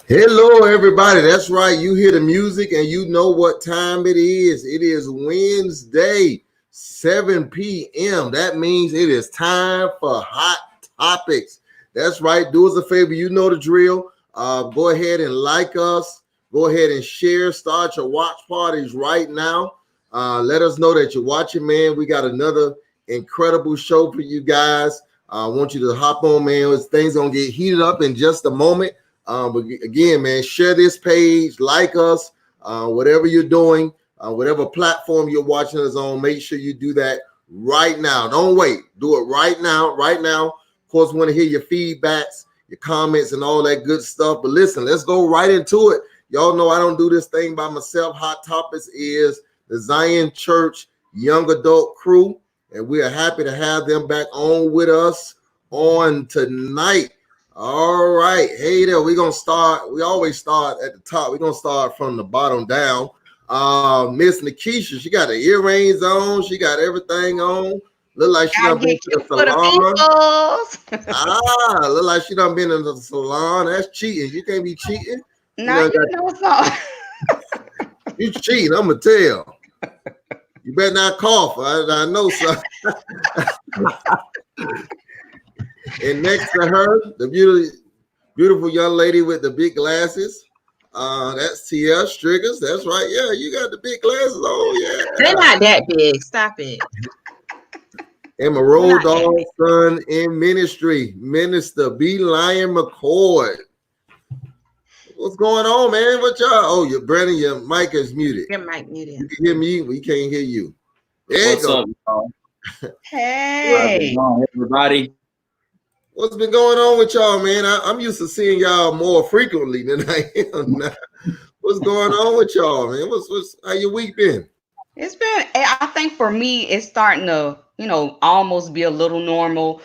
Hello, everybody. That's right. You hear the music and you know what time it is. It is Wednesday, 7 p.m. That means it is time for Hot Topics. That's right. Do us a favor. You know the drill. Go ahead and like us. Go ahead and share. Start your watch parties right now. Let us know that you're watching, man. We got another incredible show for you guys. I want you to hop on, man. Things going to get heated up in just a moment. But again, man, share this page, like us, whatever you're doing, whatever platform you're watching us on, make sure you do that right now. Don't wait. Do it right now, right now. Of course, we want to hear your feedbacks, your comments, and all that good stuff. But listen, let's go right into it. Y'all know I don't do this thing by myself. Hot Topics is the Zion Church Young Adult Crew, and we are happy to have them back on with us on tonight. All right. Hey there. We're going to start. We always start at the top. We're going to start from the bottom down. Miss Nikisha, she got the earrings on. She got everything on. Look like she done been to the salon. Look like she done been in the salon. That's cheating. You can't be cheating. No, you know so. You cheating. I'm going to tell. You better not cough. I know so. And next to her, the beautiful young lady with the big glasses. That's Tia Striggers. That's right. Yeah, you got the big glasses on. Yeah. They're not that big. Stop it. And my road dog son in ministry, Minister B. Lion McCoy. What's going on, man? What y'all? Oh, your Brandon, your mic is muted. Your mic muted. You can hear me, we can't hear you. There What's up, y'all? Hey, everybody. What's been going on with y'all, man? I'm used to seeing y'all more frequently than I am now. What's going on with y'all, man? What's how your week been? it's been. I think for me, it's starting to, almost be a little normal.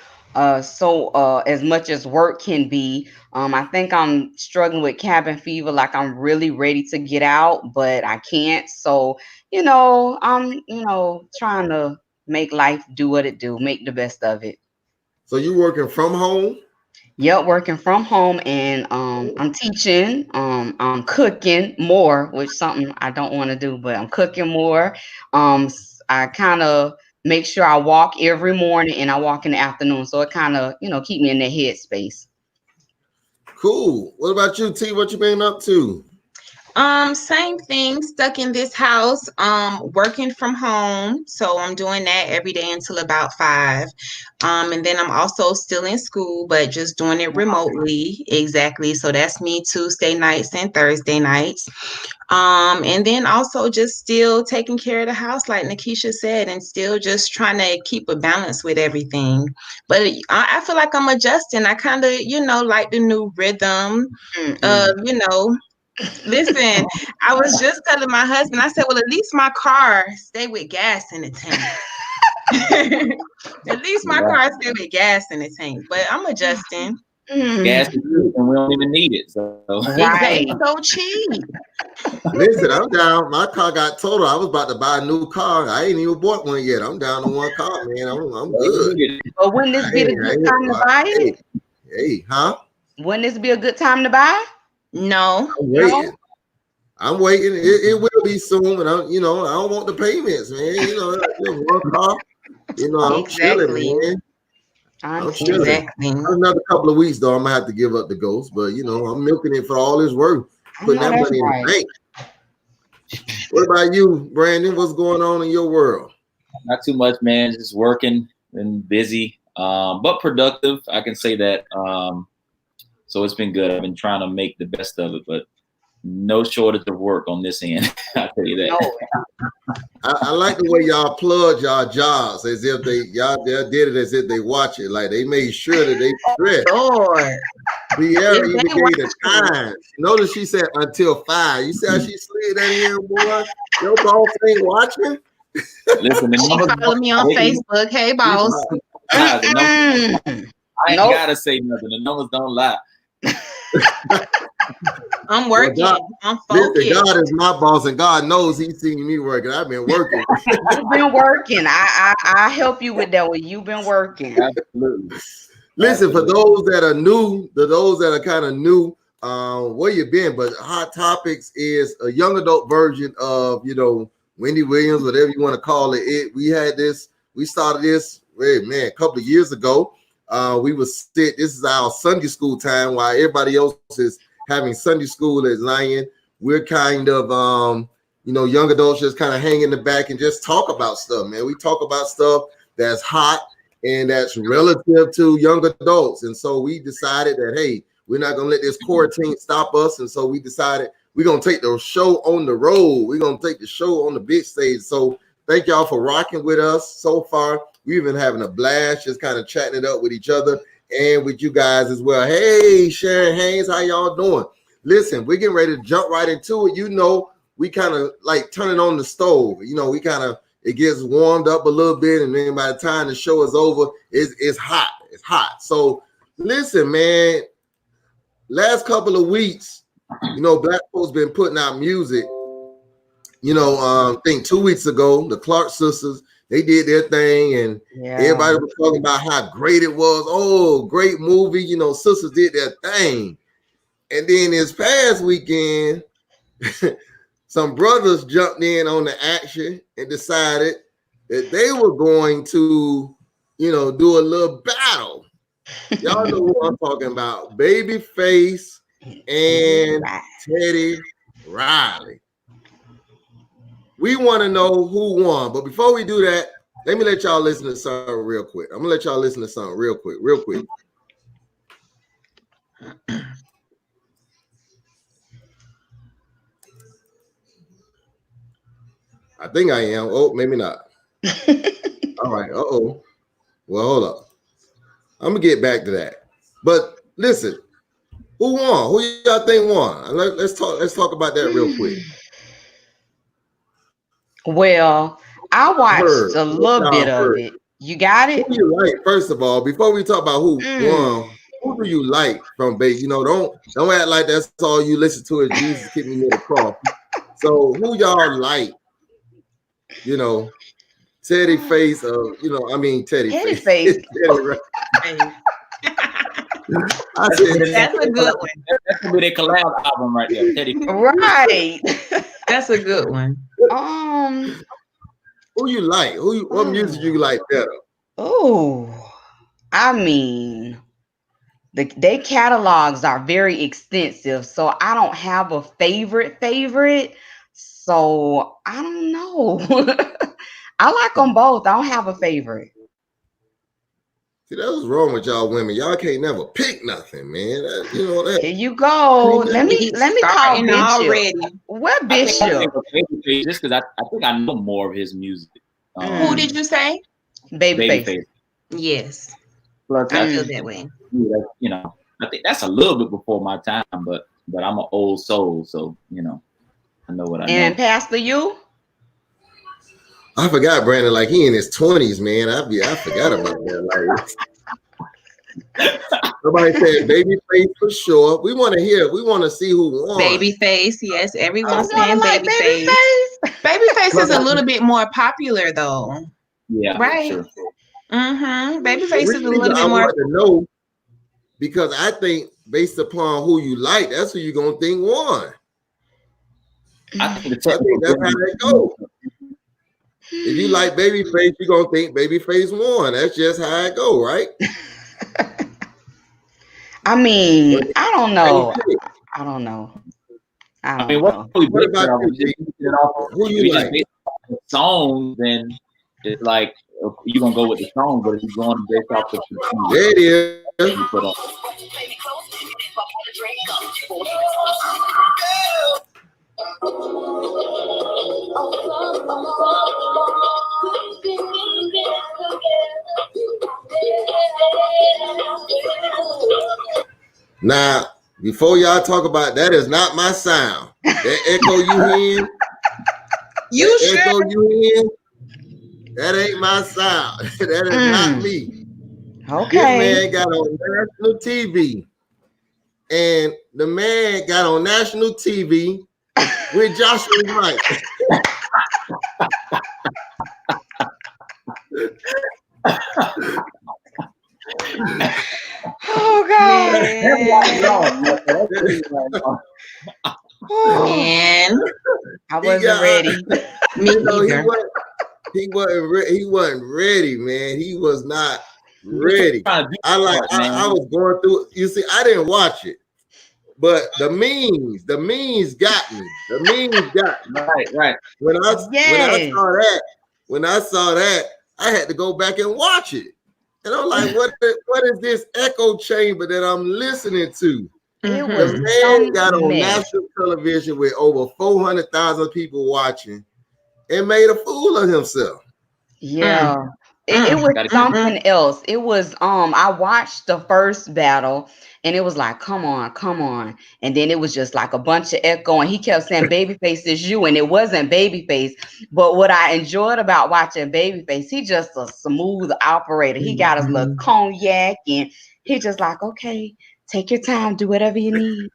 So as much as work can be, I think I'm struggling with cabin fever. Like I'm really ready to get out, but I can't. So I'm trying to make life do what it do, make the best of it. So you working from home? Yep, working from home, and I'm teaching. I'm cooking more, which is something I don't want to do, but I'm cooking more. I kind of make sure I walk every morning and I walk in the afternoon, so it kind of keep me in that headspace. Cool. What about you, T? What you been up to? Same thing, stuck in this house, working from home. So I'm doing that every day until about 5. And then I'm also still in school, but just doing it remotely. Exactly. So that's me Tuesday nights and Thursday nights. And then also just still taking care of the house, like Nikisha said, and still just trying to keep a balance with everything. But I feel like I'm adjusting. I kind of, like the new rhythm, Listen, I was just telling my husband, I said, well, at least my car stay with gas in the tank. At least my car stay with gas in the tank. But I'm adjusting. Gas is good and we don't even need it. So Right. It's so cheap. Listen, I'm down. My car got totaled. I was about to buy a new car. I ain't even bought one yet. I'm down to one car, man. I'm good. But wouldn't this be a good time to buy it? Hey, huh? Wouldn't this be a good time to buy? No. I'm waiting. It will be soon, and I don't want the payments, man. One car. I'm chilling, man. I'm chilling. Exactly. Another couple of weeks, though, I'm gonna have to give up the ghost, but I'm milking it for all it's worth, putting that money in the bank. What about you, Brandon? What's going on in your world? Not too much, man. Just working and busy, but productive. I can say that. So it's been good. I've been trying to make the best of it, but no shortage of work on this end. I'll tell you that. No. I like the way y'all plug y'all jobs as if y'all did it as if they watch it. Like they made sure that they stress. Lord. Sierra If even they gave the watch time. Notice she said until 5. You see how she slid that in, boy? Your boss ain't watching. Listen, the She numbers follow me on Facebook. Hey, boss. the numbers, I ain't Nope. gotta say nothing. The numbers don't lie. I'm working. God, I'm listen, focused. God is my boss, and God knows He's seen me working. I've been working. You've been working. I help you with that one. You've been working. Absolutely. Listen, for Absolutely. those that are new, those that are kind of new, where you been? But Hot Topics is a young adult version of, Wendy Williams, whatever you want to call it. We started this, a couple of years ago. This is our Sunday school time while everybody else is having Sunday school at Zion. We're kind of, young adults just kind of hang in the back and just talk about stuff, man. We talk about stuff that's hot and that's relative to young adults. And so we decided that, hey, we're not going to let this quarantine stop us. And so we decided we're going to take the show on the road. We're going to take the show on the big stage. So thank y'all for rocking with us so far. We've been having a blast, just kind of chatting it up with each other and with you guys as well. Hey, Sharon Haynes, how y'all doing? Listen, we're getting ready to jump right into it. We kind of like turning on the stove. It gets warmed up a little bit, and then by the time the show is over, it's hot. It's hot. So listen, man, last couple of weeks, Black folks been putting out music. I think 2 weeks ago, the Clark sisters, they did their thing, and everybody was talking about how great it was. Oh, great movie. Sisters did their thing. And then this past weekend, some brothers jumped in on the action and decided that they were going to, do a little battle. Y'all know what I'm talking about. Babyface and Teddy Riley. We want to know who won. But before we do that, let me let y'all listen to something real quick. I'm going to let y'all listen to something real quick. I think I am. Oh, maybe not. All right. Uh-oh. Well, hold up. I'm going to get back to that. But listen, who won? Who y'all think won? Let's talk about that real quick. Well, I watched a little bit of it. You got it? Who you like, first of all, before we talk about who won, who do you like from Baby? Don't act like that's all you listen to is Jesus Keep Me Near the Cross. So who y'all like? Teddy Face, Teddy Face. Face. I said, That's a good one. That's gonna be their collab album right there. Teddy. Right. That's a good one. Who you like? What music you like better? Oh, I mean, their catalogs are very extensive, so I don't have a favorite. So I don't know. I like them both. I don't have a favorite. See, that's what's wrong with y'all women. Y'all can't never pick nothing, man. Here you go. Let me call Bishop. Already. What Bishop? Just because I think I know more of his music. Who did you say? Babyface. Yes. Plus, I feel that way. I think that's a little bit before my time, but I'm an old soul, so I know what I know. And Pastor, you? I forgot Brandon, like he in his 20s, man. I forgot about that. Like somebody said Babyface for sure. We want to see who won. Babyface, yes, everyone's saying Babyface. Babyface is a little bit more popular though. Yeah, right. Sure. Babyface is a little bit I more. want to know because I think based upon who you like, that's who you're gonna think won. I think that's how it goes. If you like Babyface, you're gonna think Babyface won. That's just how it go, right? I mean, I don't know. I don't know. What about you? Who you like? Songs, then it's like you're gonna go with the song, but if you're going based off the there it is. Now, before y'all talk about that, is not my sound. That echo you hear, You sure? echo you hear, that ain't my sound. That is not me. Okay. This man got on national TV, and the man got on national TV with Joshua Wright. Oh God. Man, I wasn't ready. Me He either. he wasn't ready, man. He was not ready. I was going through. You see, I didn't watch it, but the memes got me. The memes got me. Right. When I saw that, I had to go back and watch it. And I'm like, what is this echo chamber that I'm listening to? It The was man got on national television with over 400,000 people watching and made a fool of himself. Yeah. It was something else. It was I watched the first battle and it was like, come on. And then it was just like a bunch of echo and he kept saying Babyface is you, and it wasn't Babyface. But what I enjoyed about watching Babyface, he just a smooth operator. He got his little cognac and he just like, okay, take your time, do whatever you need.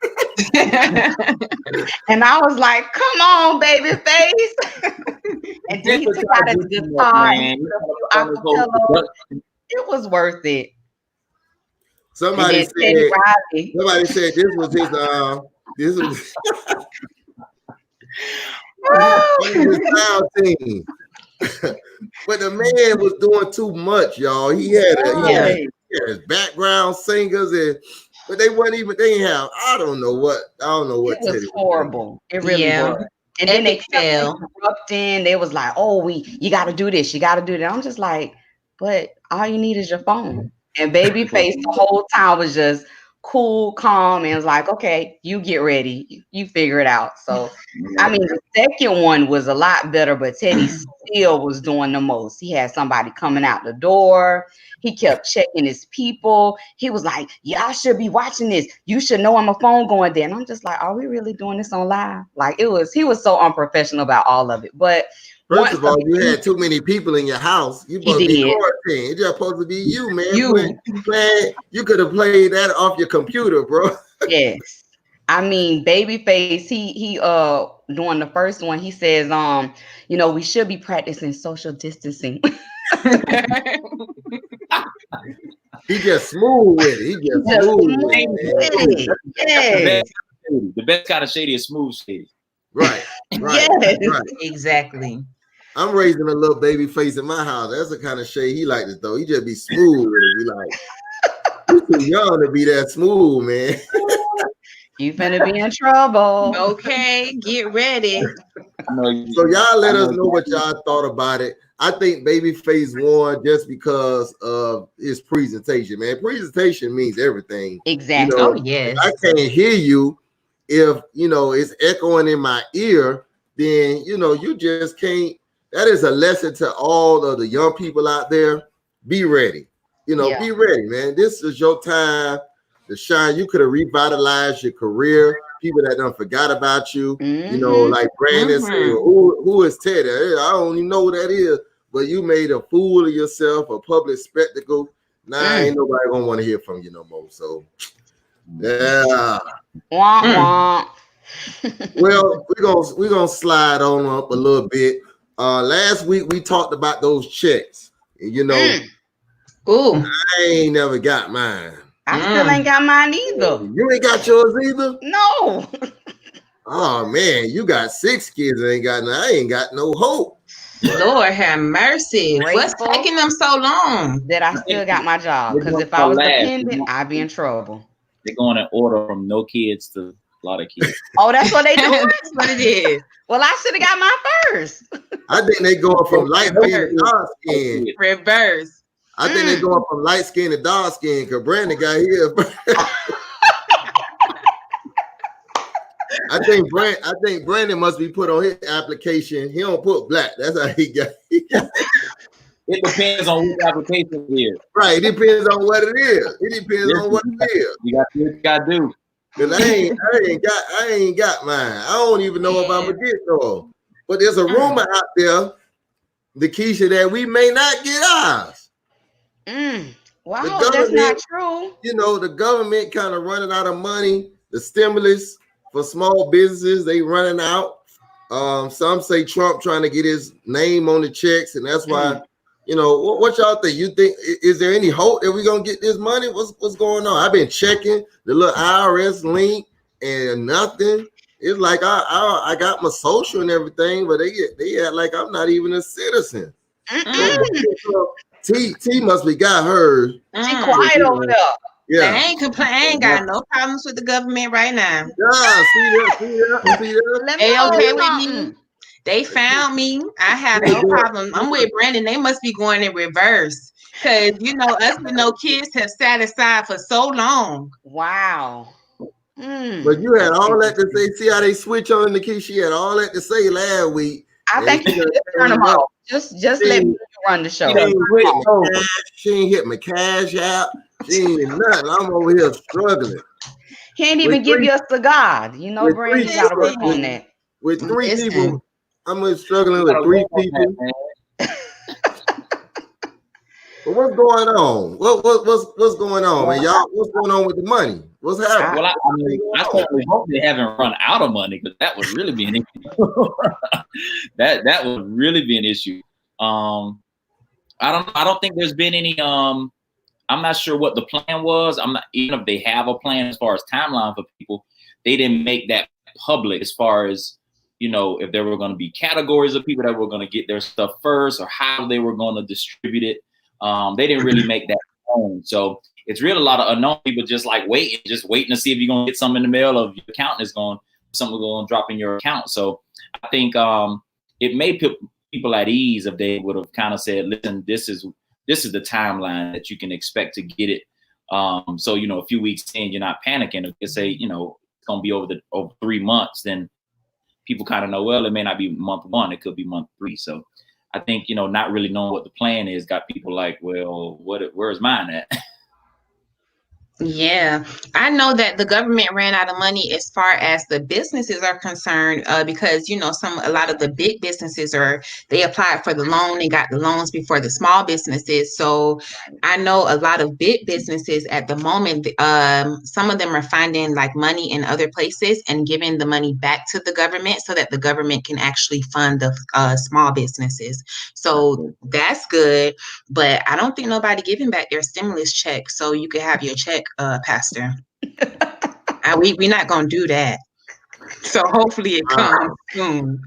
And I was like, come on, Babyface. And then he took out his guitar and acapella. It was worth it. Somebody said this was his sound team. But the man was doing too much, y'all. He had his background singers but they didn't have, I don't know what. It was horrible. It really was. And then they kept interrupting. They was like, oh, you got to do this. You got to do that. I'm just like, but all you need is your phone. And Babyface the whole time was just cool, calm, and was like, okay, you get ready. You figure it out. So, I mean, the second one was a lot better, but Teddy still was doing the most. He had somebody coming out the door. He kept checking his people. He was like, y'all should be watching this. You should know I'm a phone going there. And I'm just like, are we really doing this on live? Like he was so unprofessional about all of it. But first of all, you had too many people in your house. You supposed to be quarantined. It's just supposed to be you, man. You could have played that off your computer, bro. Yes. I mean, Babyface, he during the first one, he says, we should be practicing social distancing. He just smooth with it. He just smooth with it. Yes. The best kind of shady is smooth shady. Right. Yes. Right. Exactly. I'm raising a little Babyface in my house. That's the kind of shade he like to throw. He just be smooth with it. He like, you too young to be that smooth, man. You finna be in trouble. Okay, get ready. So y'all let us know what y'all thought about it. I think Babyface won just because of his presentation, man. Presentation means everything. Exactly. Oh, yes. I can't hear you if, it's echoing in my ear, then, you just can't. That is a lesson to all of the young people out there. Be ready. Be ready, man. This is your time to shine. You could have revitalized your career. People that done forgot about you. Like Brandon said, who is Teddy? I don't even know who that is. But you made a fool of yourself, a public spectacle. Now ain't nobody gonna want to hear from you no more. So, yeah. Wah. Well, we're gonna slide on up a little bit. Last week we talked about those checks. Ooh. I ain't never got mine. I still ain't got mine either. You ain't got yours either? No. Oh man, you got 6 kids and ain't got none. I ain't got no hope. Lord have mercy. What's taking them so long? That I still got my job. Because if I was dependent, I'd be in trouble. They're going in order from no kids to a lot of kids. Oh, that's what they do? That's what it is. Well, I should have got mine first. I think they going from light skin to dark skin. Reverse. I think they going from light skin to dark skin because Brandon got here. I think Brandon must be put on his application. He don't put black. That's how he got. It depends on which application it is. Right. It depends on what it is. It depends on what it is. You got to do what you got to do. Cause I ain't got mine. I don't even know if I'm gonna get those. But there's a rumor out there, the Keisha, that we may not get ours. Well, I hope that's not true. You know, the government kind of running out of money. The stimulus for small businesses, they running out. Some say Trump trying to get his name on the checks, and that's why. You know, what y'all think? You think is there any hope that we're gonna get this money? What's going on? I've been checking the little IRS link and nothing. It's like I got my social and everything, but they act like I'm not even a citizen. T must be got hers. She quiet over there. Yeah, I ain't got no problems with the government right now. Yeah, see that. They okay with me. They found me. I have no problem. I'm with Brandon. They must be going in reverse because you know us with no kids have sat aside for so long. Wow. But you had all that to say. See how they switch on the key. She had all that to say last week. I think you should turn them off. Just let me run the show. She ain't hit my cash out. She ain't nothing. I'm over here struggling. Can't even give you a cigar. You know, Brandon, you gotta work on that. With 3 people. I'm struggling with 3 people. But what's going on? What's going on, man? Y'all, what's going on with the money? What's happening? Well, I certainly hope they haven't run out of money because that would really be an issue. that would really be an issue. I don't think there's been any. I'm not sure what the plan was. I'm not even if they have a plan as far as timeline for people. They didn't make that public as far as. You know, if there were going to be categories of people that were going to get their stuff first or how they were going to distribute it. They didn't really make that known. So it's really a lot of unknown people just waiting to see if you're going to get something in the mail or if your account is something going to drop in your account. So I think it made people at ease if they would have kind of said, listen, this is the timeline that you can expect to get it. So, you know, a few weeks in, you're not panicking. If they say, you know, it's going to be over 3 months, then people kind of know, well, it may not be month 1, it could be month 3. So I think, you know, not really knowing what the plan is got people like, well, where's mine at? Yeah, I know that the government ran out of money as far as the businesses are concerned, because you know a lot of the big businesses they applied for the loan, they got the loans before the small businesses. So I know a lot of big businesses at the moment, some of them are finding like money in other places and giving the money back to the government so that the government can actually fund the small businesses. So that's good, but I don't think nobody giving back their stimulus check, so you could have your check. Pastor, we're not gonna do that. So hopefully it comes soon.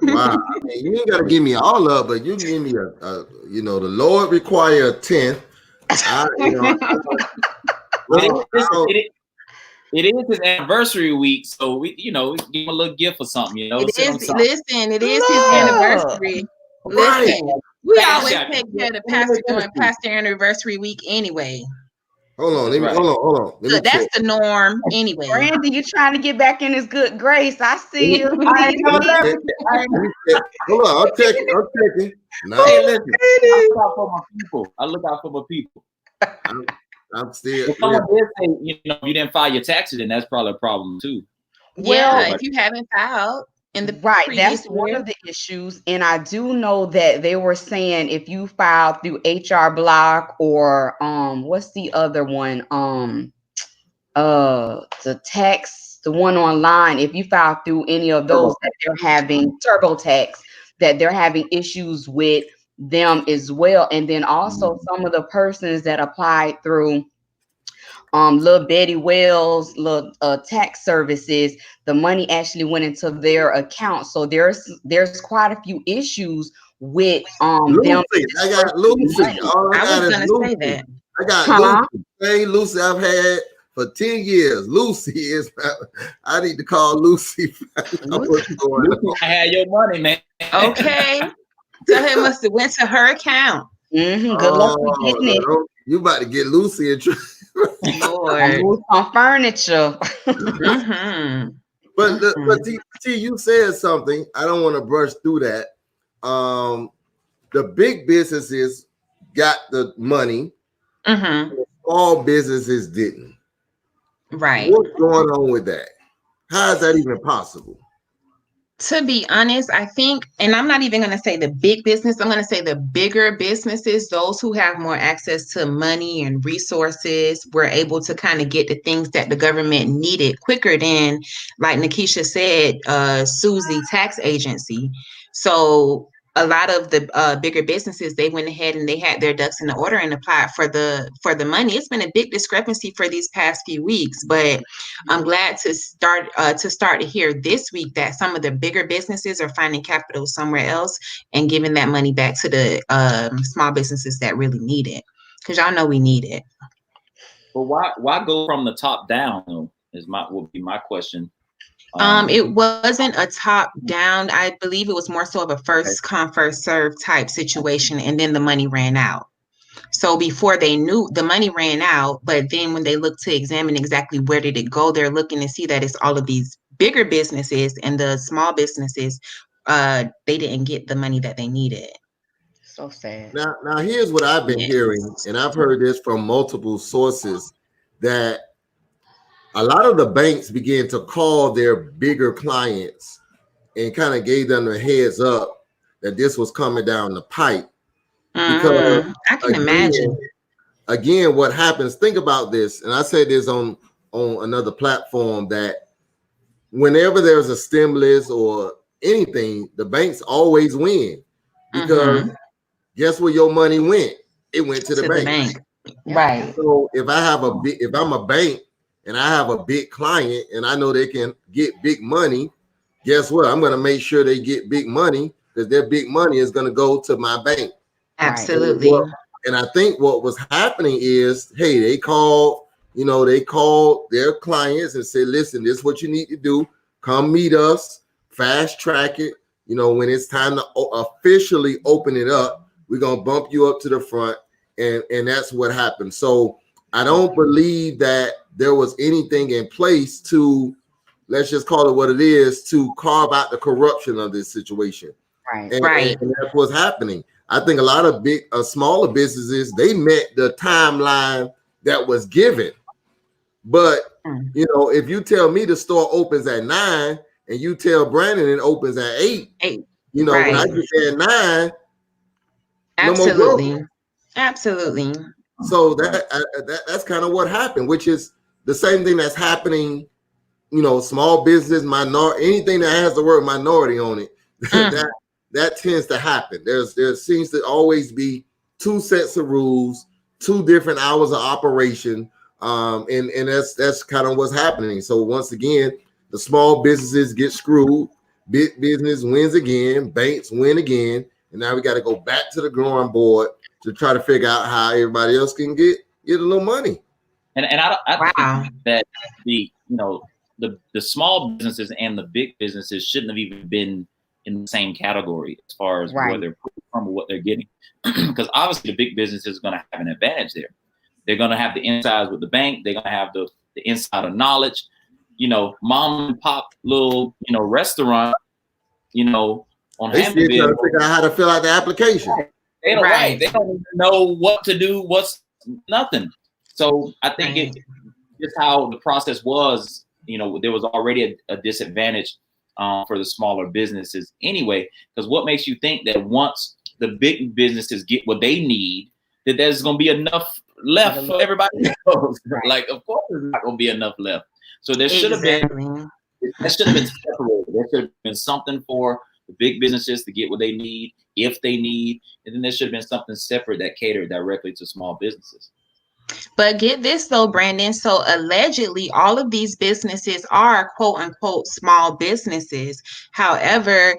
Wow, I mean, you ain't gotta give me all up, but you can give me a you know, the Lord require a 10th. It is his anniversary week, so we, you know, give him a little gift or something. You know, it is his anniversary. Right. Listen, we always take care of the pastor during pastor anniversary week anyway. Hold on. Hold on. So that's the norm anyway. Randy, you trying to get back in his good grace. I see you. Hold on, I'm checking. No. Hey, listen, I look out for my people. I'm still. If someone did say, you know, you didn't file your taxes, then that's probably a problem too. Yeah, if you haven't filed. That's one of the issues. And I do know that they were saying if you file through HR Block or what's the other one? The one online, if you file through any of those that they're having TurboTax, that they're having issues with them as well. And then also some of the persons that applied through little Betty Wells, little tax services, the money actually went into their account. So there's quite a few issues with Lucy. them. I got Lucy. I was gonna say that. I got Lucy. Hey, Lucy, I've had for 10 years. Lucy is. I need to call Lucy. Lucy, I had your money, man. Okay. So it must have went to her account. Good luck with getting it. You about to get Lucy in trouble. Lord. On furniture. But T, you said something. I don't want to brush through that. The big businesses got the money. Small businesses didn't. Right. What's going on with that? How is that even possible? To be honest, I think, and I'm not even going to say the big business, I'm going to say the bigger businesses, those who have more access to money and resources, were able to kind of get the things that the government needed quicker than, like Nikisha said, Susie tax agency. So a lot of the bigger businesses, they went ahead and they had their ducks in the order and applied for the money. It's been a big discrepancy for these past few weeks, but I'm glad to start to hear this week that some of the bigger businesses are finding capital somewhere else and giving that money back to the small businesses that really need it, because y'all know we need it. But why go from the top down though? Would be my question. It wasn't a top down. I believe it was more so of a first come first serve type situation, and then the money ran out. So before they knew, the money ran out, but then when they look to examine exactly where did it go, they're looking to see that it's all of these bigger businesses, and the small businesses, they didn't get the money that they needed. So sad. Now here's what I've been hearing, and I've heard this from multiple sources, that a lot of the banks began to call their bigger clients and kind of gave them a heads up that this was coming down the pipe. Because I can imagine. Again, what happens, think about this, and I said this on another platform, that whenever there's a stimulus or anything, the banks always win. Because guess where your money went? It went to the bank. Right. So if I'm a bank and I have a big client and I know they can get big money, guess what? I'm going to make sure they get big money, because their big money is going to go to my bank. Absolutely. And I think what was happening is, hey, they called their clients and said, listen, this is what you need to do. Come meet us, fast track it. When it's time to officially open it up, we're going to bump you up to the front. And that's what happened. So I don't believe that there was anything in place to, let's just call it what it is, to carve out the corruption of this situation. Right. And that's what's happening. I think a lot of smaller businesses, they met the timeline that was given. But, if you tell me the store opens at 9 and you tell Brandon it opens at 8, when I get there at 9, absolutely. No more. Absolutely. So that's kind of what happened, which is the same thing that's happening, small business, minority, anything that has the word minority on it, that tends to happen. There seems to always be two sets of rules, two different hours of operation, and that's kind of what's happening. So once again, the small businesses get screwed, big business wins again, banks win again, and now we got to go back to the drawing board to try to figure out how everybody else can get a little money. And I think that the small businesses and the big businesses shouldn't have even been in the same category as far as where they're from or what they're getting. Because obviously the big business is going to have an advantage there. They're going to have the insides with the bank. They're going to have the insider knowledge. Mom and pop little, restaurant, on they still trying to figure out how to fill out the application. They don't, they don't even know what to do, what's nothing. So I think it's just how the process was, there was already a disadvantage for the smaller businesses anyway, because what makes you think that once the big businesses get what they need, that there's going to be enough left for everybody else? Like, of course, there's not going to be enough left. So there should have been separated. There should have been something for the big businesses to get what they need, if they need, and then there should have been something separate that catered directly to small businesses. But get this though, Brandon. So allegedly, all of these businesses are quote unquote small businesses. However,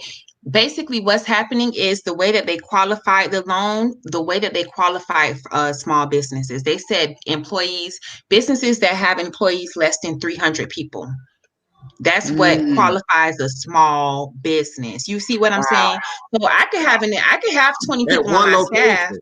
basically what's happening is the way that they qualified the loan, the way that they qualified small businesses. They said businesses that have employees less than 300 people. That's what qualifies a small business. You see what I'm saying? So I could have 20 people on my staff.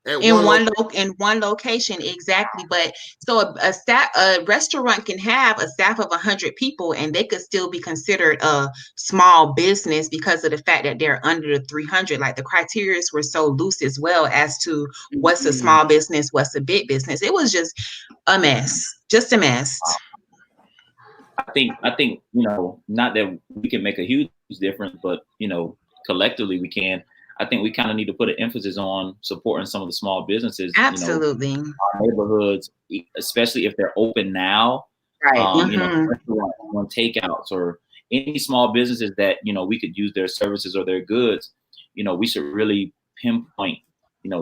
at in one one location. in one location, exactly. But so a restaurant can have a staff of 100 people, and they could still be considered a small business because of the fact that they're under the 300. Like the criteria were so loose as well as to what's a small business, what's a big business. It was just a mess. I think not that we can make a huge difference, but collectively we can. I think we kind of need to put an emphasis on supporting some of the small businesses, Absolutely. our neighborhoods, especially if they're open now. Right. Restaurants, on takeouts, or any small businesses that we could use their services or their goods. We should really pinpoint,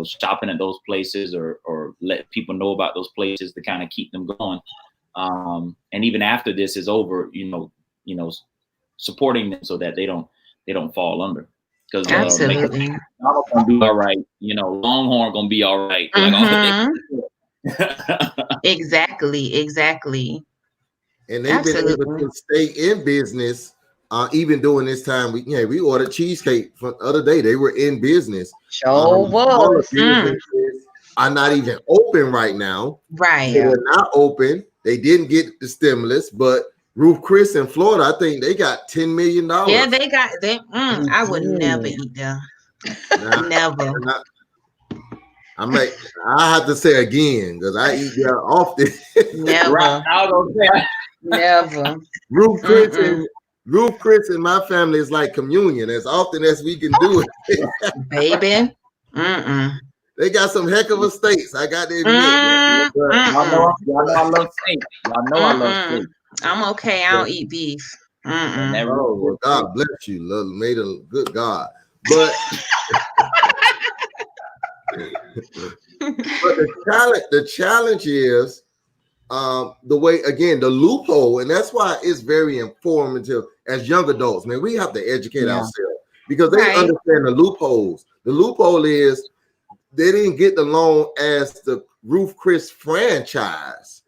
shopping at those places, or let people know about those places to kind of keep them going. And even after this is over, supporting them so that they don't fall under. Because Absolutely. McDonald's gonna do all right, Longhorn gonna be all right. Exactly. And they've been able to stay in business even during this time. We ordered cheesecake for the other day. They were in business. Sure was. Businesses are not even open right now. Right. They're not open. They didn't get the stimulus, but Ruth Chris in Florida, I think they got $10 million. Yeah, they got them. I would never eat them. Never. I have to say again because I eat there often. Never. Never. Ruth Chris and my family is like communion. As often as we can do it, baby. They got some heck of a steaks. I got to admit. Y'all know I love steak. Y'all know I love steak. I'm okay. I don't eat beef. Oh, God bless you. Made a good God. But the challenge is the way, again, the loophole, and that's why it's very informative as young adults. Man, we have to educate ourselves because they understand the loopholes. The loophole is they didn't get the loan as the Ruth Chris franchise.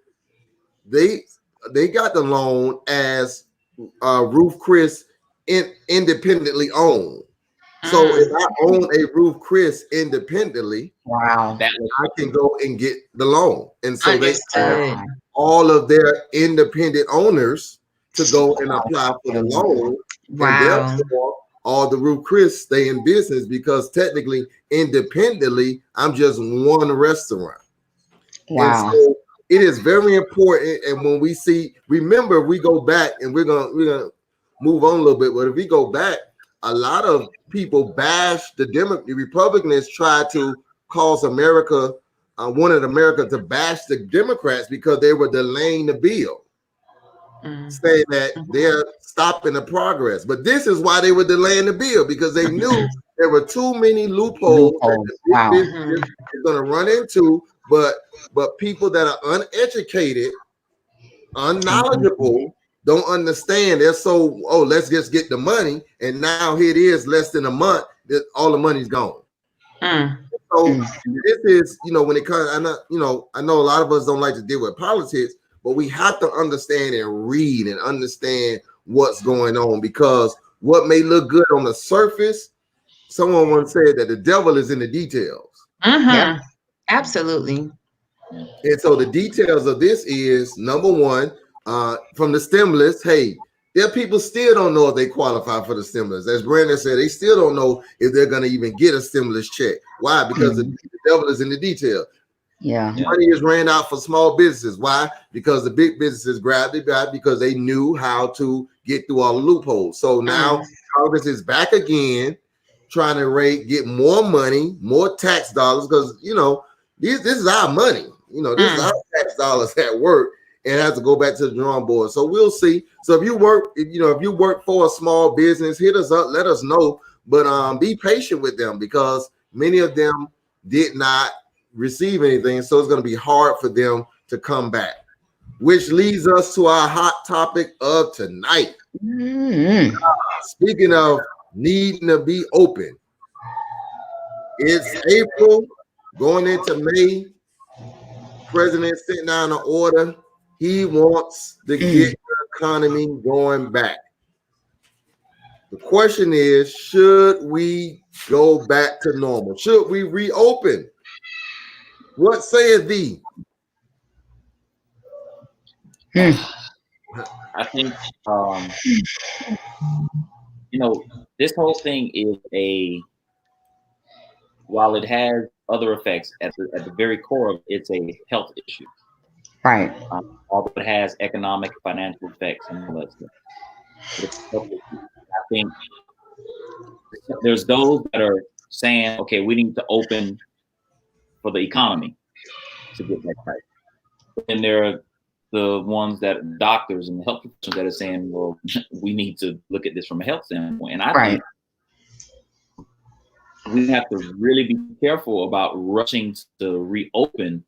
They got the loan as Ruth Chris independently owned. So if I own a Ruth Chris independently, I can go and get the loan. And so they have all of their independent owners to go and apply for the loan. Wow. And therefore, all the Ruth Chris stay in business because technically, independently, I'm just one restaurant. Wow. And so it is very important. And when we remember, we go back and we're gonna move on a little bit. But if we go back, a lot of people bash the Republicans try to cause America, wanted America to bash the Democrats because they were delaying the bill, saying that they're stopping the progress. But this is why they were delaying the bill, because they knew there were too many loopholes that the business is going to run into. But people that are uneducated, unknowledgeable, don't understand. They're so, let's just get the money. And now here it is, less than a month, that all the money's gone. So this is, when it comes, I know a lot of us don't like to deal with politics, but we have to understand and read and understand what's going on, because what may look good on the surface, someone once said that the devil is in the details. Absolutely. And so the details of this is, number one, from the stimulus, hey, there are people still don't know if they qualify for the stimulus. As Brandon said, they still don't know if they're going to even get a stimulus check. Why? Because the devil is in the detail. Money is ran out for small businesses. Why? Because the big businesses grabbed it back because they knew how to get through all the loopholes. So now Congress is back again, trying to get more money, more tax dollars, because this is our money. This is our tax dollars at work. And has to go back to the drawing board. So we'll see. So if you work for a small business, hit us up, let us know. But be patient with them, because many of them did not receive anything. So it's going to be hard for them to come back. Which leads us to our hot topic of tonight. Speaking of needing to be open, it's April going into May. President sent down an order. He wants to get the economy going back. The question is, should we go back to normal? Should we reopen? What saith thee? I think, this whole thing is while it has other effects, at the very core of it, it's a health issue. Right. Although it has economic, financial effects and all that stuff. I think there's those that are saying, okay, we need to open for the economy to get that right. And there are the ones that doctors and health professionals that are saying, well, we need to look at this from a health standpoint. And I think we have to really be careful about rushing to reopen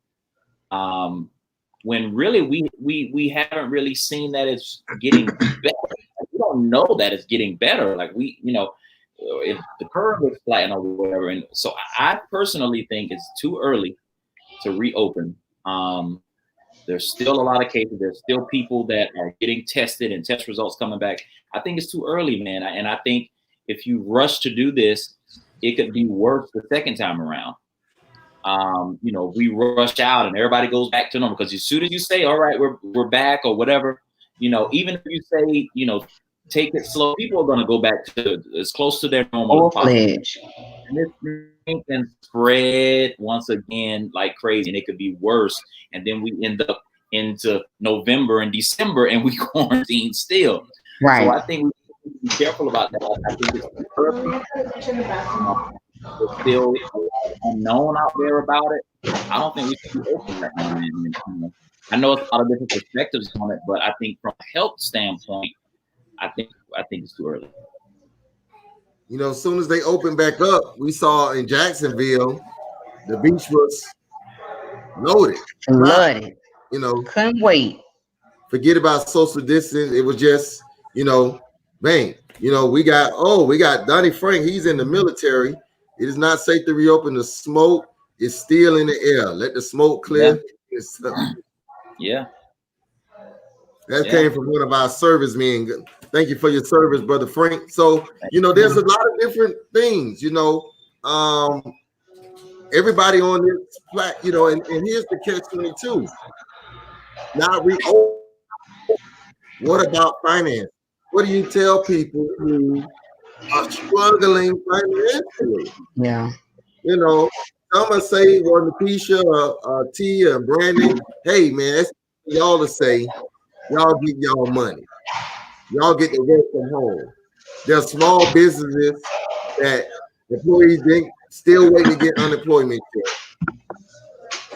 when really we haven't really seen that it's getting better. We don't know that it's getting better. Like if the curve is flattened or whatever. And so I personally think it's too early to reopen. There's still a lot of cases. There's still people that are getting tested and test results coming back. I think it's too early, man. And I think if you rush to do this, it could be worse the second time around. We rush out and everybody goes back to normal, because as soon as you say, all right, we're back or whatever, even if you say, take it slow, people are going to go back to as close to their normal as possible. And this thing can spread once again like crazy, and it could be worse. And then we end up into November and December and we quarantine still. Right. So I think we need to be careful about that. I think it's perfect. There's still unknown out there about it. I don't think we should be open right now. I know it's a lot of different perspectives on it, but I think from a health standpoint, I think it's too early. As soon as they opened back up, we saw in Jacksonville, the beach was loaded. Flooded. Couldn't wait. Forget about social distance. It was just, bang. We got Donnie Frank. He's in the military. It is not safe to reopen. The smoke is still in the air. Let the smoke clear. Yeah. That came from one of our servicemen. Thank you for your service, Brother Frank. So, there's a lot of different things, everybody on this platform, and here's the catch-22. Not reopen. What about finance? What do you tell people who are struggling financially? Yeah. Some will say, well, Nikisha, Tia, and Brandon, hey, man, that's y'all to say, y'all get y'all money. Y'all get to work from home. There's small businesses that employees still waiting to get unemployment check.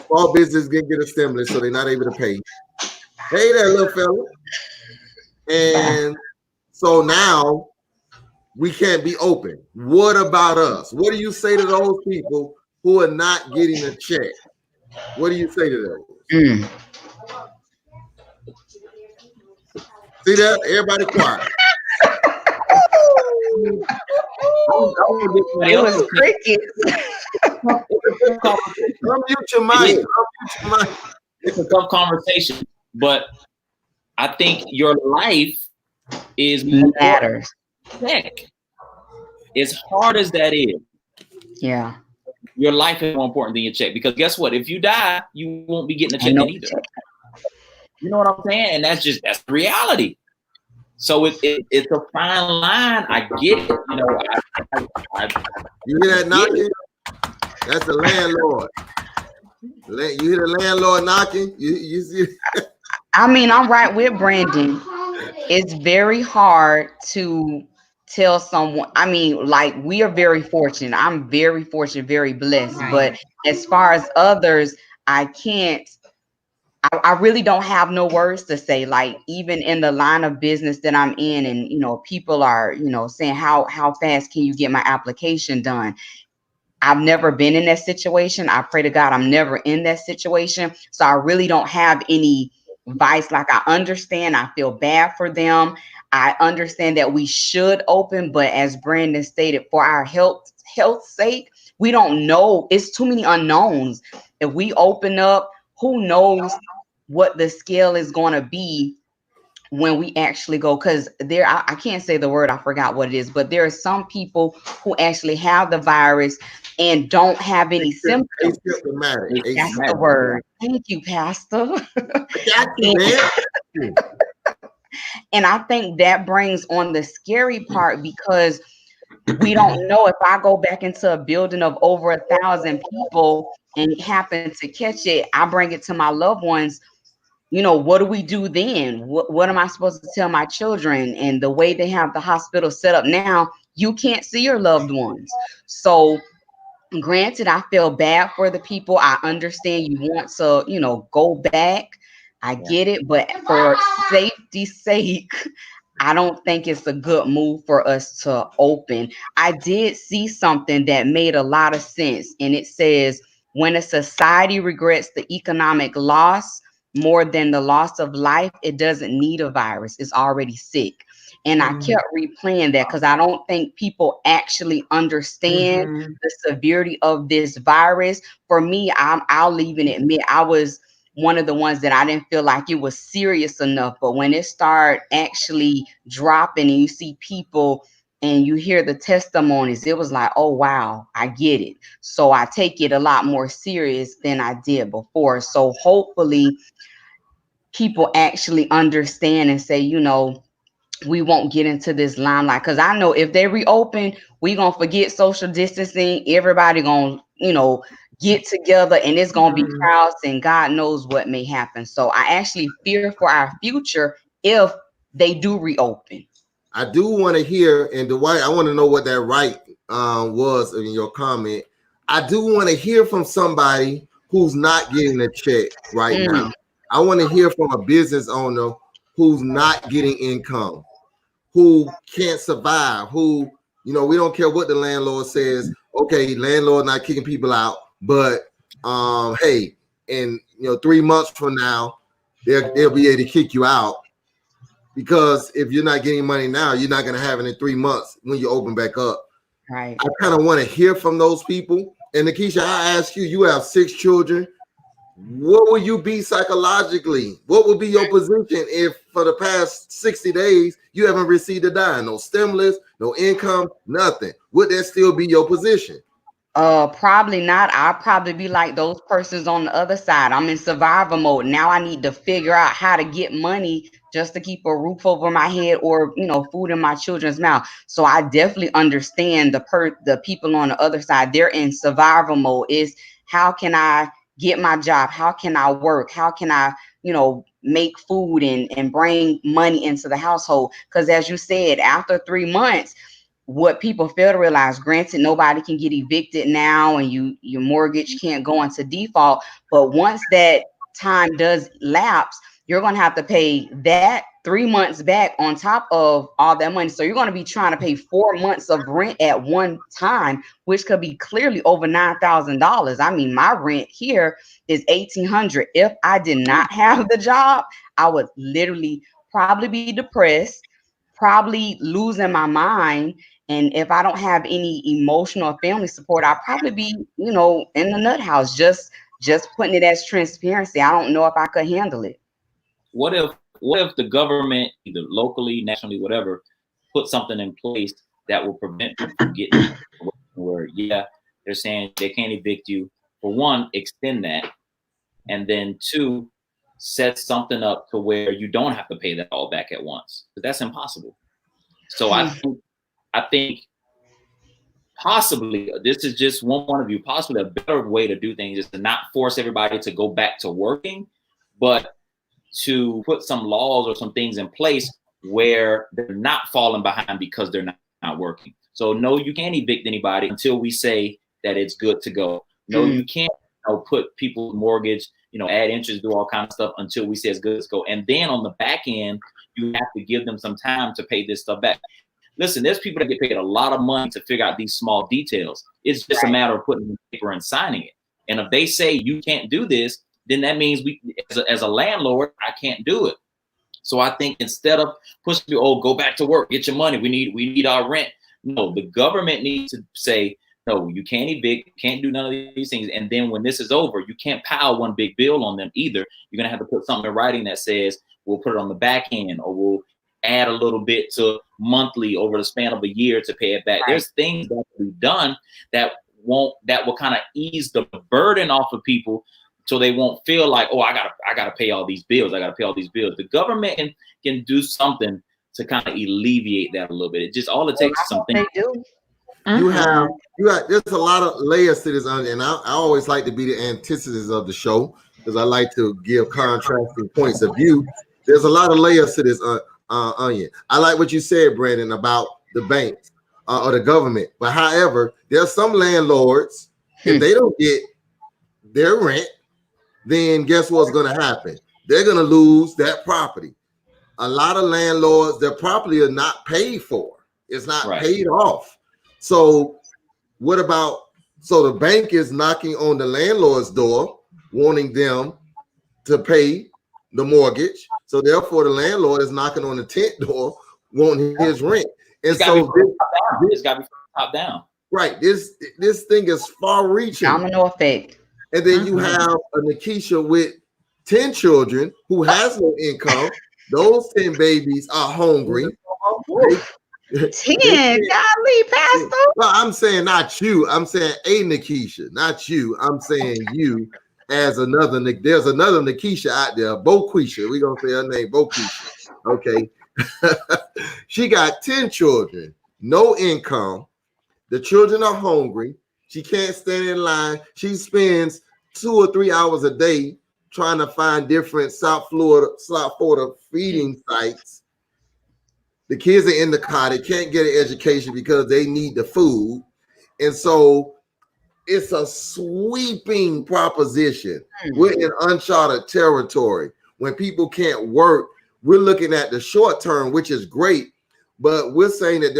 Small businesses get a stimulus, so they're not able to pay. Hey there, little fella. And so now we can't be open. What about us? What do you say to those people who are not getting a check? What do you say to those? See that? Everybody quiet. It was crickets. Unmute your mic. It's a tough conversation, but I think your life is matters. Heck, as hard as that is, your life is more important than your check. Because guess what? If you die, you won't be getting a check either. You know what I'm saying? And that's reality. So it's a fine line. I get it. You hear that knocking? That's the landlord. You hear the landlord knocking? You see? I'm right with Brandon. It's very hard to tell someone. We are very fortunate. I'm very fortunate, very blessed. Right. But as far as others, I can't. I really don't have no words to say. Like, even in the line of business that I'm in, and people are saying how fast can you get my application done? I've never been in that situation. I pray to God I'm never in that situation. So I really don't have any advice. Like, I understand. I feel bad for them. I understand that we should open, but as Brandon stated, for our health sake, we don't know. It's too many unknowns. If we open up, who knows what the scale is going to be when we actually go, because I can't say the word, I forgot what it is, but there are some people who actually have the virus and don't have any symptoms. Asymptomatic. That's the word. Thank you, Pastor. I got you, man. And I think that brings on the scary part, because we don't know if I go back into a building of over 1,000 people and happen to catch it, I bring it to my loved ones. You know, what do we do then? What am I supposed to tell my children? And the way they have the hospital set up now, you can't see your loved ones. So granted, I feel bad for the people. I understand you want to, go back. I get it. But for safety's sake, I don't think it's a good move for us to open. I did see something that made a lot of sense. And it says, when a society regrets the economic loss more than the loss of life, it doesn't need a virus. It's already sick. And I kept replaying that because I don't think people actually understand the severity of this virus. For me, I'll even admit I was one of the ones that I didn't feel like it was serious enough. But when it started actually dropping and you see people and you hear the testimonies, it was like, oh, wow, I get it. So I take it a lot more serious than I did before. So hopefully people actually understand and say, we won't get into this limelight, because I know if they reopen, we gonna forget social distancing. Everybody gonna get together, and it's gonna be crowds, and God knows what may happen. So I actually fear for our future if they do reopen. I do want to hear, and Dwight, I want to know what that was in your comment. I do want to hear from somebody who's not getting a check right now. I want to hear from a business owner who's not getting income, who can't survive, who, we don't care what the landlord says. Okay, landlord not kicking people out, but hey, and 3 months from now, they'll be able to kick you out, because if you're not getting money now, you're not going to have it in 3 months when you open back up. Right. I kind of want to hear from those people. And Nikisha, I ask you, you have 6 children. What will you be psychologically? What will be your position if for the past 60 days you haven't received a dime? No stimulus, no income, nothing. Would that still be your position? Probably not. I'll probably be like those persons on the other side. I'm in survival mode. Now I need to figure out how to get money just to keep a roof over my head, or, food in my children's mouth. So I definitely understand the people on the other side. They're in survival mode. Is how can I get my job? How can I work? How can I, make food and bring money into the household? Because as you said, after 3 months, what people fail to realize, granted, nobody can get evicted now, and your mortgage can't go into default. But once that time does lapse, you're going to have to pay that 3 months back on top of all that money. So you're going to be trying to pay 4 months of rent at one time, which could be clearly over $9,000. I mean, my rent here is $1,800. If I did not have the job, I would literally probably be depressed, probably losing my mind. And if I don't have any emotional or family support, I'll probably be, in the nut house, just putting it as transparency. I don't know if I could handle it. What if the government, either locally, nationally, whatever, put something in place that will prevent people from getting where, they're saying they can't evict you. For one, extend that. And then 2, set something up to where you don't have to pay that all back at once. But that's impossible. So I think possibly, this is just one of you, possibly a better way to do things is to not force everybody to go back to working, but to put some laws or some things in place where they're not falling behind because they're not working. So no, you can't evict anybody until we say that it's good to go. No, you can't put people's mortgage, add interest, do all kinds of stuff until we say it's good to go. And then on the back end, you have to give them some time to pay this stuff back. Listen, there's people that get paid a lot of money to figure out these small details. It's just a matter of putting it in paper and signing it. And if they say you can't do this, then that means we, as a landlord, I can't do it. So I think instead of pushing you, go back to work, get your money, we need our rent. No, the government needs to say, no, you can't evict, can't do none of these things. And then when this is over, you can't pile one big bill on them either. You're gonna have to put something in writing that says we'll put it on the back end, or we'll add a little bit to monthly over the span of a year to pay it back. Right. There's things that we've done that will kind of ease the burden off of people, so they won't feel like, oh, I gotta pay all these bills. The government can do something to kind of alleviate that a little bit. It just all it takes is something. They do. You got there's a lot of layers to this, and I always like to be the antithesis of the show because I like to give contrasting points of view. There's a lot of layers to this onion. I like what you said, Brandon, about the banks or the government. But however, there's some landlords, if they don't get their rent, then guess what's going to happen? They're going to lose that property. A lot of landlords, their property is not paid for. It's not paid off. So what about, so the bank is knocking on the landlord's door, wanting them to pay the mortgage. So therefore the landlord is knocking on the tent door, wanting his rent. And so it's got to be top down. Right. This thing is far reaching. Domino effect. And then you have a Nikisha with 10 children who has no income. Those 10 babies are hungry. 10, golly, Pastor. Well, I'm saying not you. I'm saying a Nikisha, not you. I'm saying you as another. There's another Nikisha out there, Boquisha. We're gonna say her name, Boquisha. Okay. She got 10 children, no income. The children are hungry. She can't stand in line. She spends 2 or 3 hours a day trying to find different South Florida feeding sites. The kids are in the car. They can't get an education because they need the food. And so it's a sweeping proposition. We're in uncharted territory. When people can't work, we're looking at the short term, which is great, but we're saying that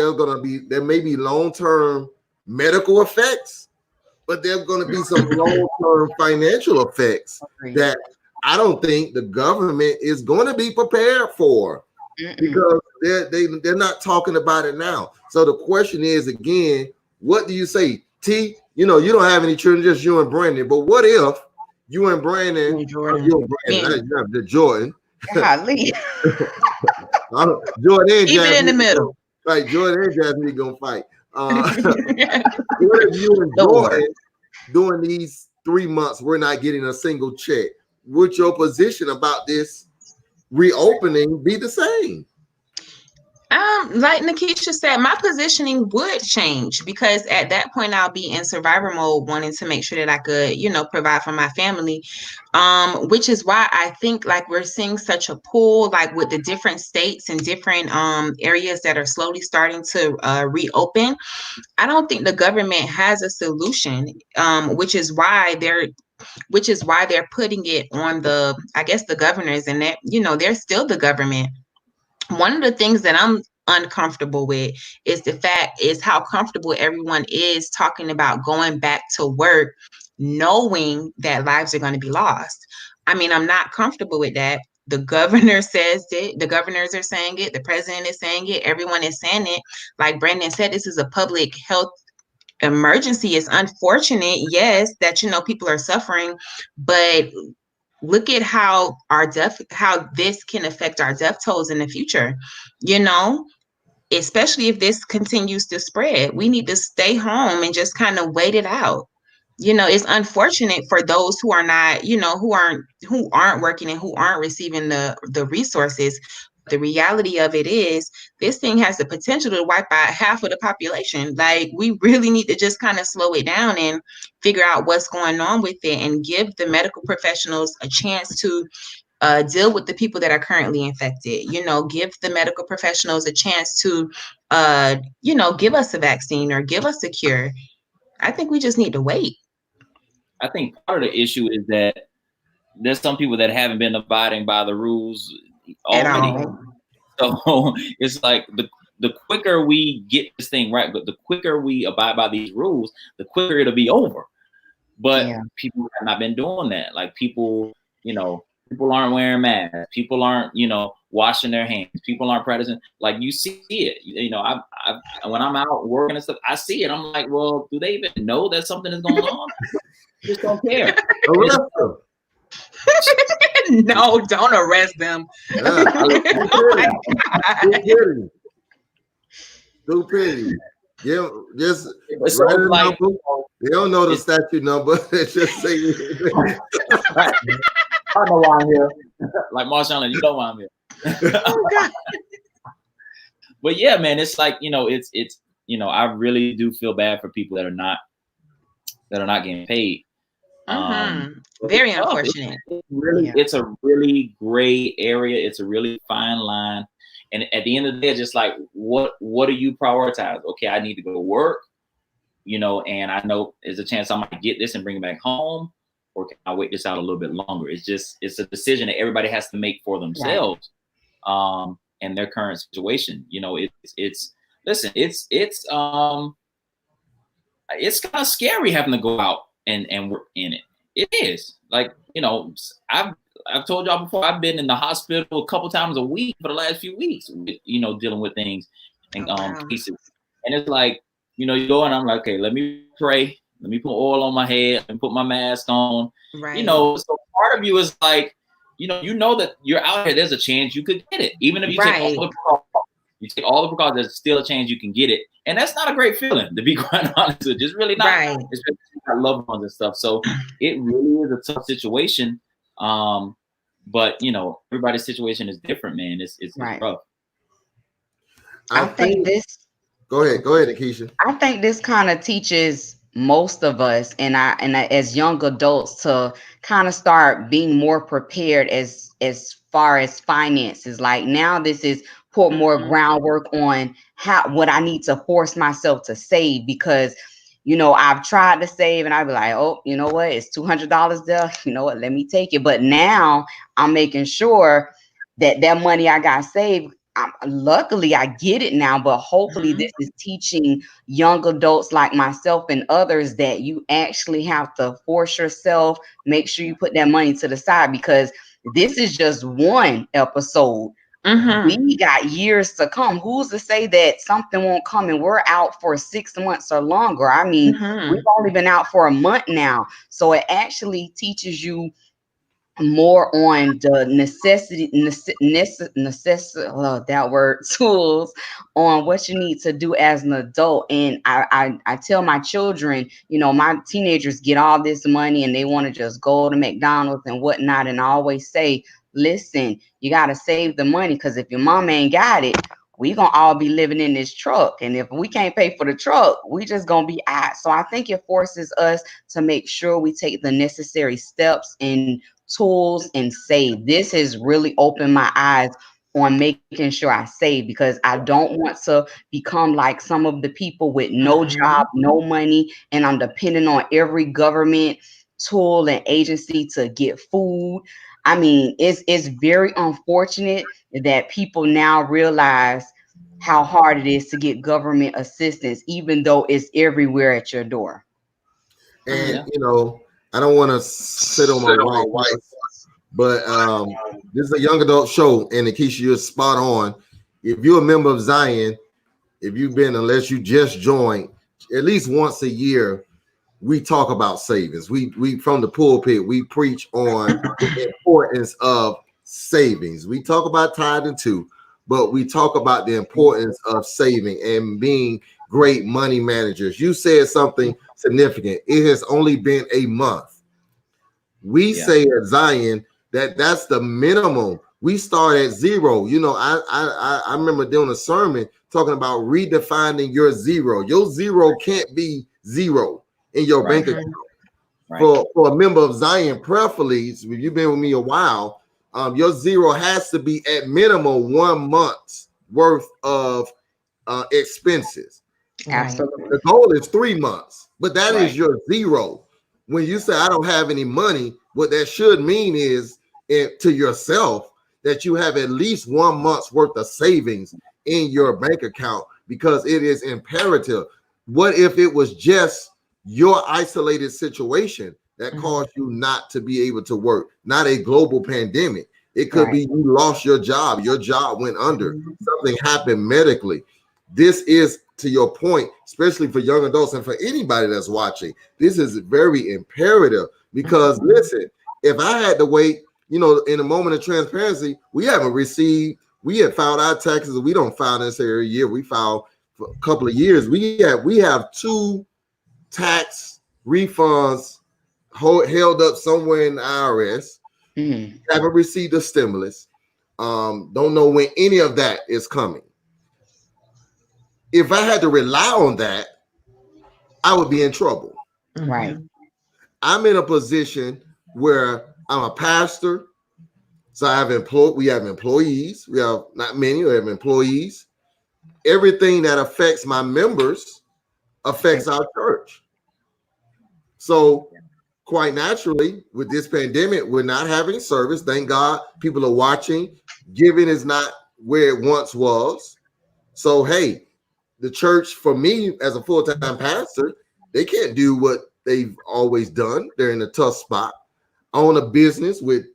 there may be long-term medical effects, but there's going to be some long-term financial effects that I don't think the government is going to be prepared for. Because they're not talking about it now. So the question is, again, what do you say? T, you don't have any children, just you and Brandon. But what if you and Brandon, Jordan Golly. Jordan and Keep it in the middle. Right, Jordan and Jasmine gonna fight. What if you and Jordan during these 3 months we're not getting a single check? Would your position about this reopening be the same? Like Nikisha said, my positioning would change because at that point I'll be in survivor mode, wanting to make sure that I could, provide for my family. Which is why I think like we're seeing such a pull, like with the different states and different areas that are slowly starting to reopen. I don't think the government has a solution, which is why they're putting it on the governors, and that, they're still the government. One of the things that I'm uncomfortable with is how comfortable everyone is talking about going back to work, knowing that lives are going to be lost. I mean, I'm not comfortable with that. The governor says it. The governors are saying it. The president is saying it. Everyone is saying it. Like Brandon said, this is a public health emergency. It's unfortunate, yes, that people are suffering, but look at how this can affect our death tolls in the future. Especially if this continues to spread, we need to stay home and just kind of wait it out. It's unfortunate for those who are not, who aren't working and who aren't receiving the resources. The reality of it is this thing has the potential to wipe out half of the population. Like, we really need to just kind of slow it down and figure out what's going on with it and give the medical professionals a chance to deal with the people that are currently infected. Give the medical professionals a chance to, give us a vaccine or give us a cure. I think we just need to wait. I think part of the issue is that there's some people that haven't been abiding by the rules already. So it's like the quicker we get this thing right, but the quicker we abide by these rules, the quicker it'll be over. But people have not been doing that. Like people aren't wearing masks. People aren't, washing their hands. People aren't practicing. Like, you see it. I when I'm out working and stuff, I see it. I'm like, well, do they even know that something is going on? Just don't care. Arrest them. No, don't arrest them. Oh my God. Stupidity. Yeah, just So write it's a like, number. They don't know the statute number. It's just say I know why I'm here. Like Marshawn, you know why I'm here. Oh God. But yeah, man, it's like, it's I really do feel bad for people that are not getting paid. Very It's tough. unfortunate. It's a really gray area. It's a really fine line. And at the end of the day, it's just like, what do you prioritize? Okay, I need to go to work, and I know there's a chance I might get this and bring it back home, or can I wait this out a little bit longer? It's a decision that everybody has to make for themselves, and their current situation. Listen, it's kind of scary having to go out and work in it. It is, like, I've told y'all before, I've been in the hospital a couple times a week for the last few weeks, dealing with things and cases. And it's like, you go and I'm like, okay, let me pray. Let me put oil on my head and put my mask on. Right. So part of you is like, that you're out here, there's a chance you could get it. Even if you take all the precautions, there's still a chance you can get it. And that's not a great feeling, to be quite honest. It's just really not. Right. Especially our loved ones and stuff. So it really is a tough situation. But everybody's situation is different, man. It's rough. I think this. Go ahead, Akeisha. I think this kind of teaches most of us and as young adults to kind of start being more prepared as far as finances. Like now, this is put more groundwork on what I need to force myself to save, because I've tried to save and I'd be like, oh, you know what? It's $200 there. You know what? Let me take it. But now I'm making sure that money I got saved, luckily I get it now, but hopefully this is teaching young adults like myself and others that you actually have to force yourself, make sure you put that money to the side, because this is just one episode. We got years to come. Who's to say that something won't come and we're out for 6 months or longer? I mean, we've only been out for a month now. So it actually teaches you more on the tools on what you need to do as an adult. And I tell my children, my teenagers get all this money and they want to just go to McDonald's and whatnot. And I always say, listen, you got to save the money, because if your mom ain't got it, we gonna all be living in this truck. And if we can't pay for the truck, we just gonna be out. So I think it forces us to make sure we take the necessary steps and tools and save. This has really opened my eyes on making sure I save, because I don't want to become like some of the people with no job, no money, and I'm depending on every government tool and agency to get food. I mean, it's very unfortunate that people now realize how hard it is to get government assistance, even though it's everywhere at your door. And I don't want to sit on my white horse, but this is a young adult show, and Akeisha, you're spot on. If you're a member of Zion, unless you just joined, at least once a year, we talk about savings. We from the pulpit, we preach on the importance of savings. We talk about tithing too, but we talk about the importance of saving and being great money managers. You said something significant. It has only been a month. We say at Zion that's the minimum. We start at zero. I remember doing a sermon talking about redefining your zero. Your zero can't be zero in your bank account. For a member of Zion, preferably, if you've been with me a while, your zero has to be at minimum 1 month's worth of expenses. Absolutely. The goal is 3 months, but that is your zero. When you say I don't have any money, what that should mean is to yourself that you have at least 1 month's worth of savings in your bank account, because it is imperative. What if it was just your isolated situation that caused you not to be able to work, not a global pandemic? It could be you lost your job went under, something happened medically. This is, to your point, especially for young adults and for anybody that's watching, this is very imperative, because listen, if I had to wait, in a moment of transparency, we had filed our taxes. We don't file this every year. We file for a couple of years, we have 2 tax refunds held up somewhere in the IRS. Haven't received a stimulus. Don't know when any of that is coming. If I had to rely on that, I would be in trouble. Right. I'm in a position where I'm a pastor, so we have employees. We have not many. We have employees. Everything that affects my members affects our church. So quite naturally, with this pandemic, we're not having service. Thank God people are watching. Giving is not where it once was. So, hey, the church, for me as a full-time pastor, they can't do what they've always done. They're in a tough spot. I own a business with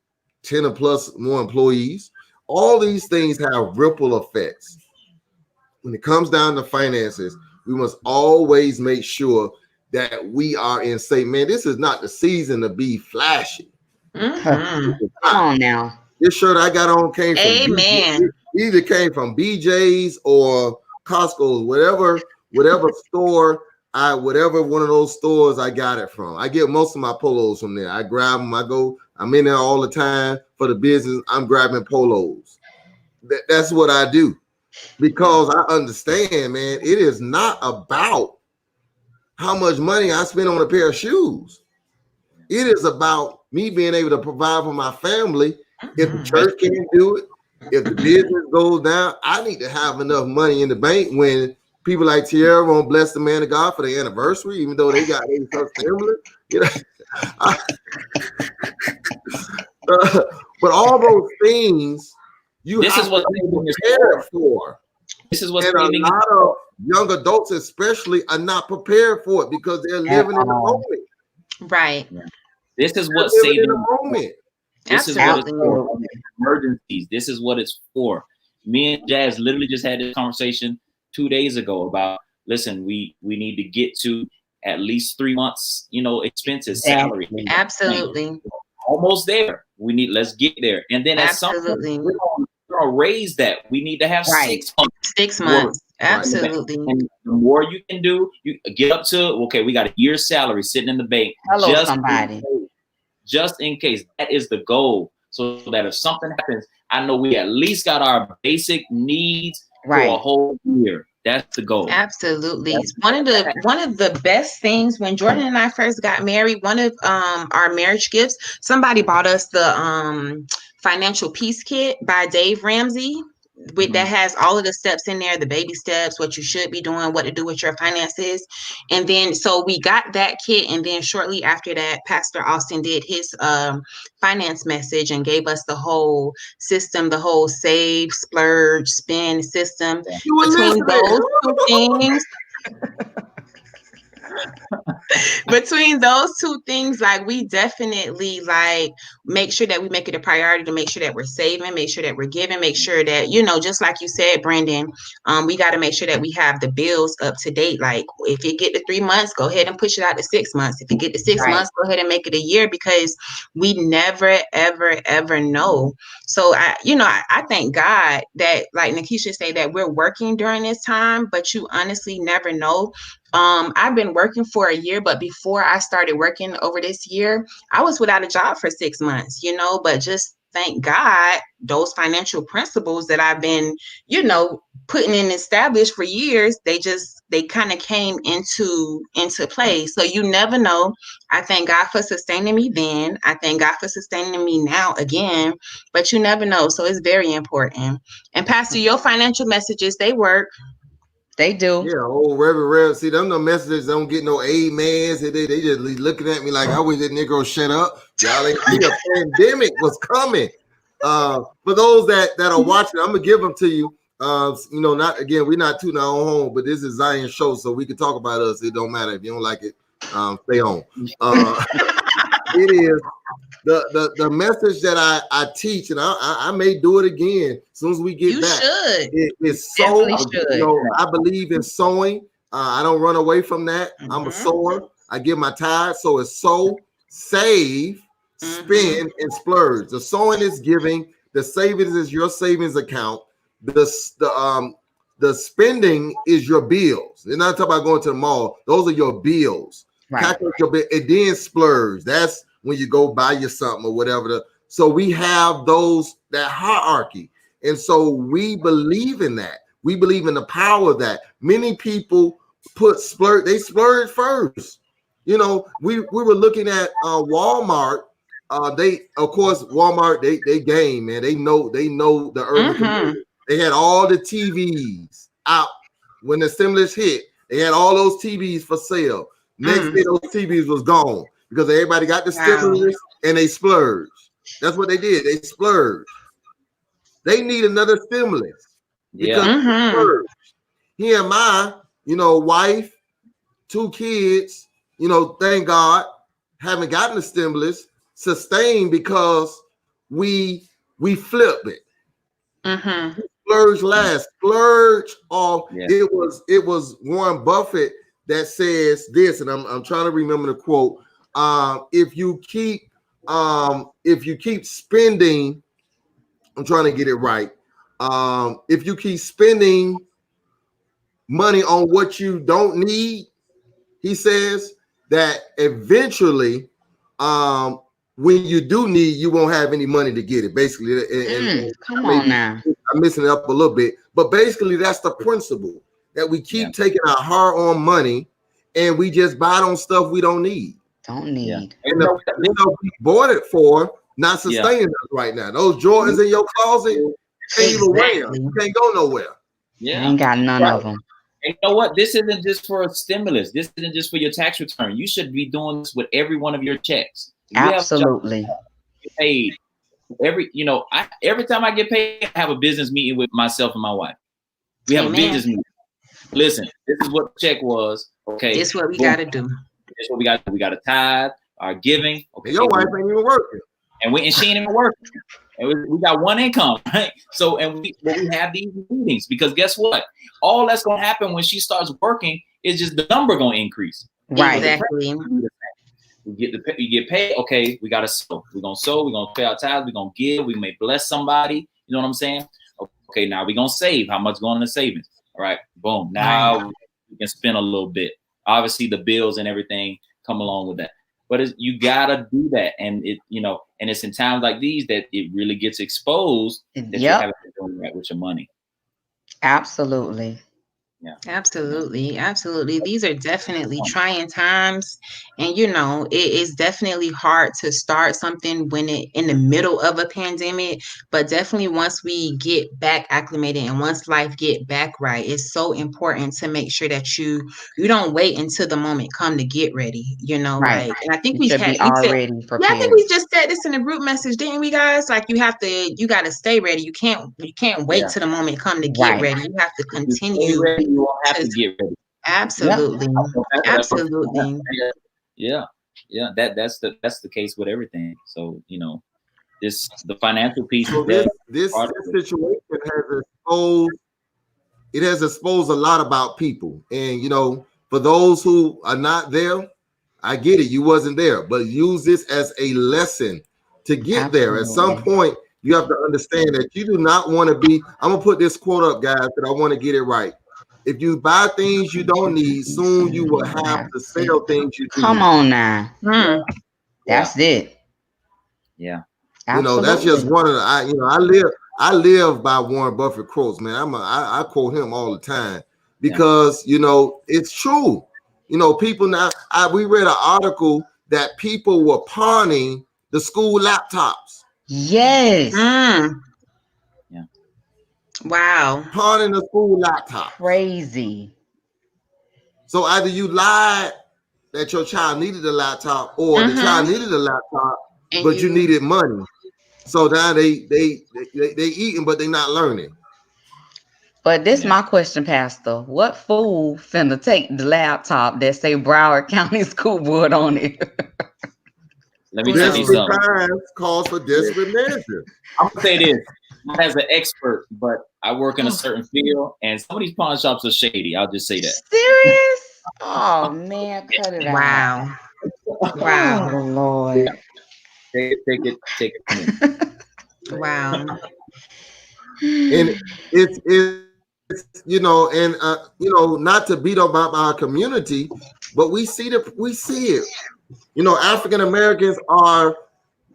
10 or plus more employees. All these things have ripple effects. When it comes down to finances, we must always make sure that we are in safe. Man, this is not the season to be flashy. Come on now. This shirt I got on came from Amen. either came from BJ's or Costco's, whatever store whatever one of those stores I got it from. I get most of my polos from there. I grab them. I'm in there all the time for the business. I'm grabbing polos. That's what I do, because I understand, man, it is not about how much money I spend on a pair of shoes. It is about me being able to provide for my family. If the church can't do it, if the business goes down, I need to have enough money in the bank when people like Tierra won't bless the man of God for their anniversary, even though they got a family. You know, but all those things this is what prepared for. This is what a lot of young adults, especially, are not prepared for it because they're living in the moment. Right. This is what saving the moment. This is what it's for. Emergencies. This is what it's for. Me and Jazz literally just had this conversation 2 days ago about, listen, we need to get to at least 3 months, expenses, salary. Absolutely. Almost there. Let's get there. And then at some point, we're gonna raise that. We need to have 6 months. 6 months. Absolutely. And the more you can do, you get up to, okay, we got a year's salary sitting in the bank. Hello, somebody. Just in case. That is the goal. So that if something happens, I know we at least got our basic needs for a whole year. That's the goal. Absolutely. One of the best things when Jordan and I first got married, one of our marriage gifts, somebody bought us the Financial Peace Kit by Dave Ramsey. That has all of the steps in there, the baby steps, what you should be doing, what to do with your finances. And then, so we got that kit. And then shortly after that, Pastor Austin did his finance message and gave us the whole system, the whole save, splurge, spend system. Between those two things, between those two things, like, we definitely make sure that we make it a priority to make sure that we're saving, make sure that we're giving, make sure that, just like you said, Brandon, we got to make sure that we have the bills up to date. Like, if you get to 3 months, go ahead and push it out to 6 months. If you get to 6 months, go ahead and make it a year, because we never, ever, ever know. So I thank God that, like Nikisha said, that we're working during this time, but you honestly never know. I've been working for a year, but before I started working over this year, I was without a job for 6 months, but just thank God, those financial principles that I've been, putting in established for years, they kind of came into play. So you never know. I thank God for sustaining me then. I thank God for sustaining me now again, but you never know. So it's very important. And Pastor, your financial messages, they work. They do. Yeah, old Reverend. See, them no messages don't get no amens. They just looking at me like, I wish that Negro shut up. Y'all ain't see a pandemic was coming. For those that are watching, I'm gonna give them to you. Not again, we're not tooting our own home, but this is Zion show, so we can talk about us. It don't matter if you don't like it. Stay on. It is the message that I teach, and I may do it again as soon as we get back. Should. It's sow. I believe in sowing. I don't run away from that. I'm a sower. I give my tithe, so it's sow, save, spend, and splurge. The sowing is giving. The savings is your savings account. The the spending is your bills. They're not talking about going to the mall. Those are your bills. Right. Calculate your bill, and then splurge. That's when you go buy you something or whatever. So we have that hierarchy. And so we believe in that. We believe in the power of that. Many people they splurge first. You know, we were looking at Walmart. Walmart, they game, man. They know the urban community. They had all the TVs out when the stimulus hit. They had all those TVs for sale. Next day, those TVs was gone because everybody got the stimulus and they splurged. That's what they did. They splurged. They need another stimulus because they splurged. Here am I, wife, 2 kids, thank God, haven't gotten the stimulus, sustained because we flip it. Splurge last, splurge off. Yeah. It was Warren Buffett that says this, and I'm trying to remember the quote. If you keep spending, I'm trying to get it right. If you keep spending money on what you don't need, he says that eventually, when you do need, you won't have any money to get it. Basically, come on now. I'm messing it up a little bit, but basically that's the principle, that we keep taking our hard-earned money and we just buy it on stuff we don't need. And the stuff we bought it for not sustaining us right now. Those Jordans in your closet, you can't even wear them. You can't go nowhere. I ain't got none of them. And you know what? This isn't just for a stimulus. This isn't just for your tax return. You should be doing this with every one of your checks. Absolutely. Paid every time I get paid, I have a business meeting with myself and my wife. We have a business meeting. Listen, this is what the check was. Okay, this is what we got to do. This is what we got to do. We got to tithe our giving. Okay, your wife ain't even working, and she ain't even working. And we got one income, right? So, we have these meetings because guess what? All that's gonna happen when she starts working is just the number gonna increase. Right. Exactly. You get paid. Okay, we gotta sow. We're gonna sow. We're gonna pay our tithes. We're gonna give. We may bless somebody. You know what I'm saying? Okay, now we're gonna save. How much going into savings? All right, boom. Now we can spend a little bit. Obviously, the bills and everything come along with that. But you gotta do that, and and it's in times like these that it really gets exposed that you haven't been doing that with your money. Absolutely. Yeah. Absolutely. These are definitely trying times. And, it is definitely hard to start something when in the middle of a pandemic. But definitely once we get back acclimated and once life get back right, it's so important to make sure that you don't wait until the moment come to get ready, Right. and I think we should be already prepared. Yeah, I think we just said this in the group message, didn't we, guys? Like you got to stay ready. You can't wait till the moment come to get ready. You have to continue. You won't have to get ready. Absolutely. Absolutely. Yeah. That's the case with everything. So, the financial piece. So this situation has exposed a lot about people. And, for those who are not there, I get it. You wasn't there, but use this as a lesson to get there. At some point, you have to understand that you do not want to be. I'm going to put this quote up, guys, but I want to get it right. If you buy things you don't need, soon you will have to sell things you do. Come on now. That's it. Yeah. Absolutely. That's just one of the I live by Warren Buffett quotes, man. I quote him all the time because it's true. People now, we read an article that people were pawning the school laptops. Yes. Wow. Pawning the school laptop. Crazy. So either you lied that your child needed a laptop, or the child needed a laptop, but you needed money. So now they eating, but they not learning. But this my question, Pastor. What fool finna take the laptop that say Broward County School Board on it? Let me tell you something. Times calls for desperate measures. I'm gonna say this as an expert, but I work in a certain field, and some of these pawn shops are shady. I'll just say that. Serious? Oh man, cut it out! Wow, oh, Lord. Take it. Wow. And it's you know, and you know, not to beat up our community, but we see it. You know, African Americans are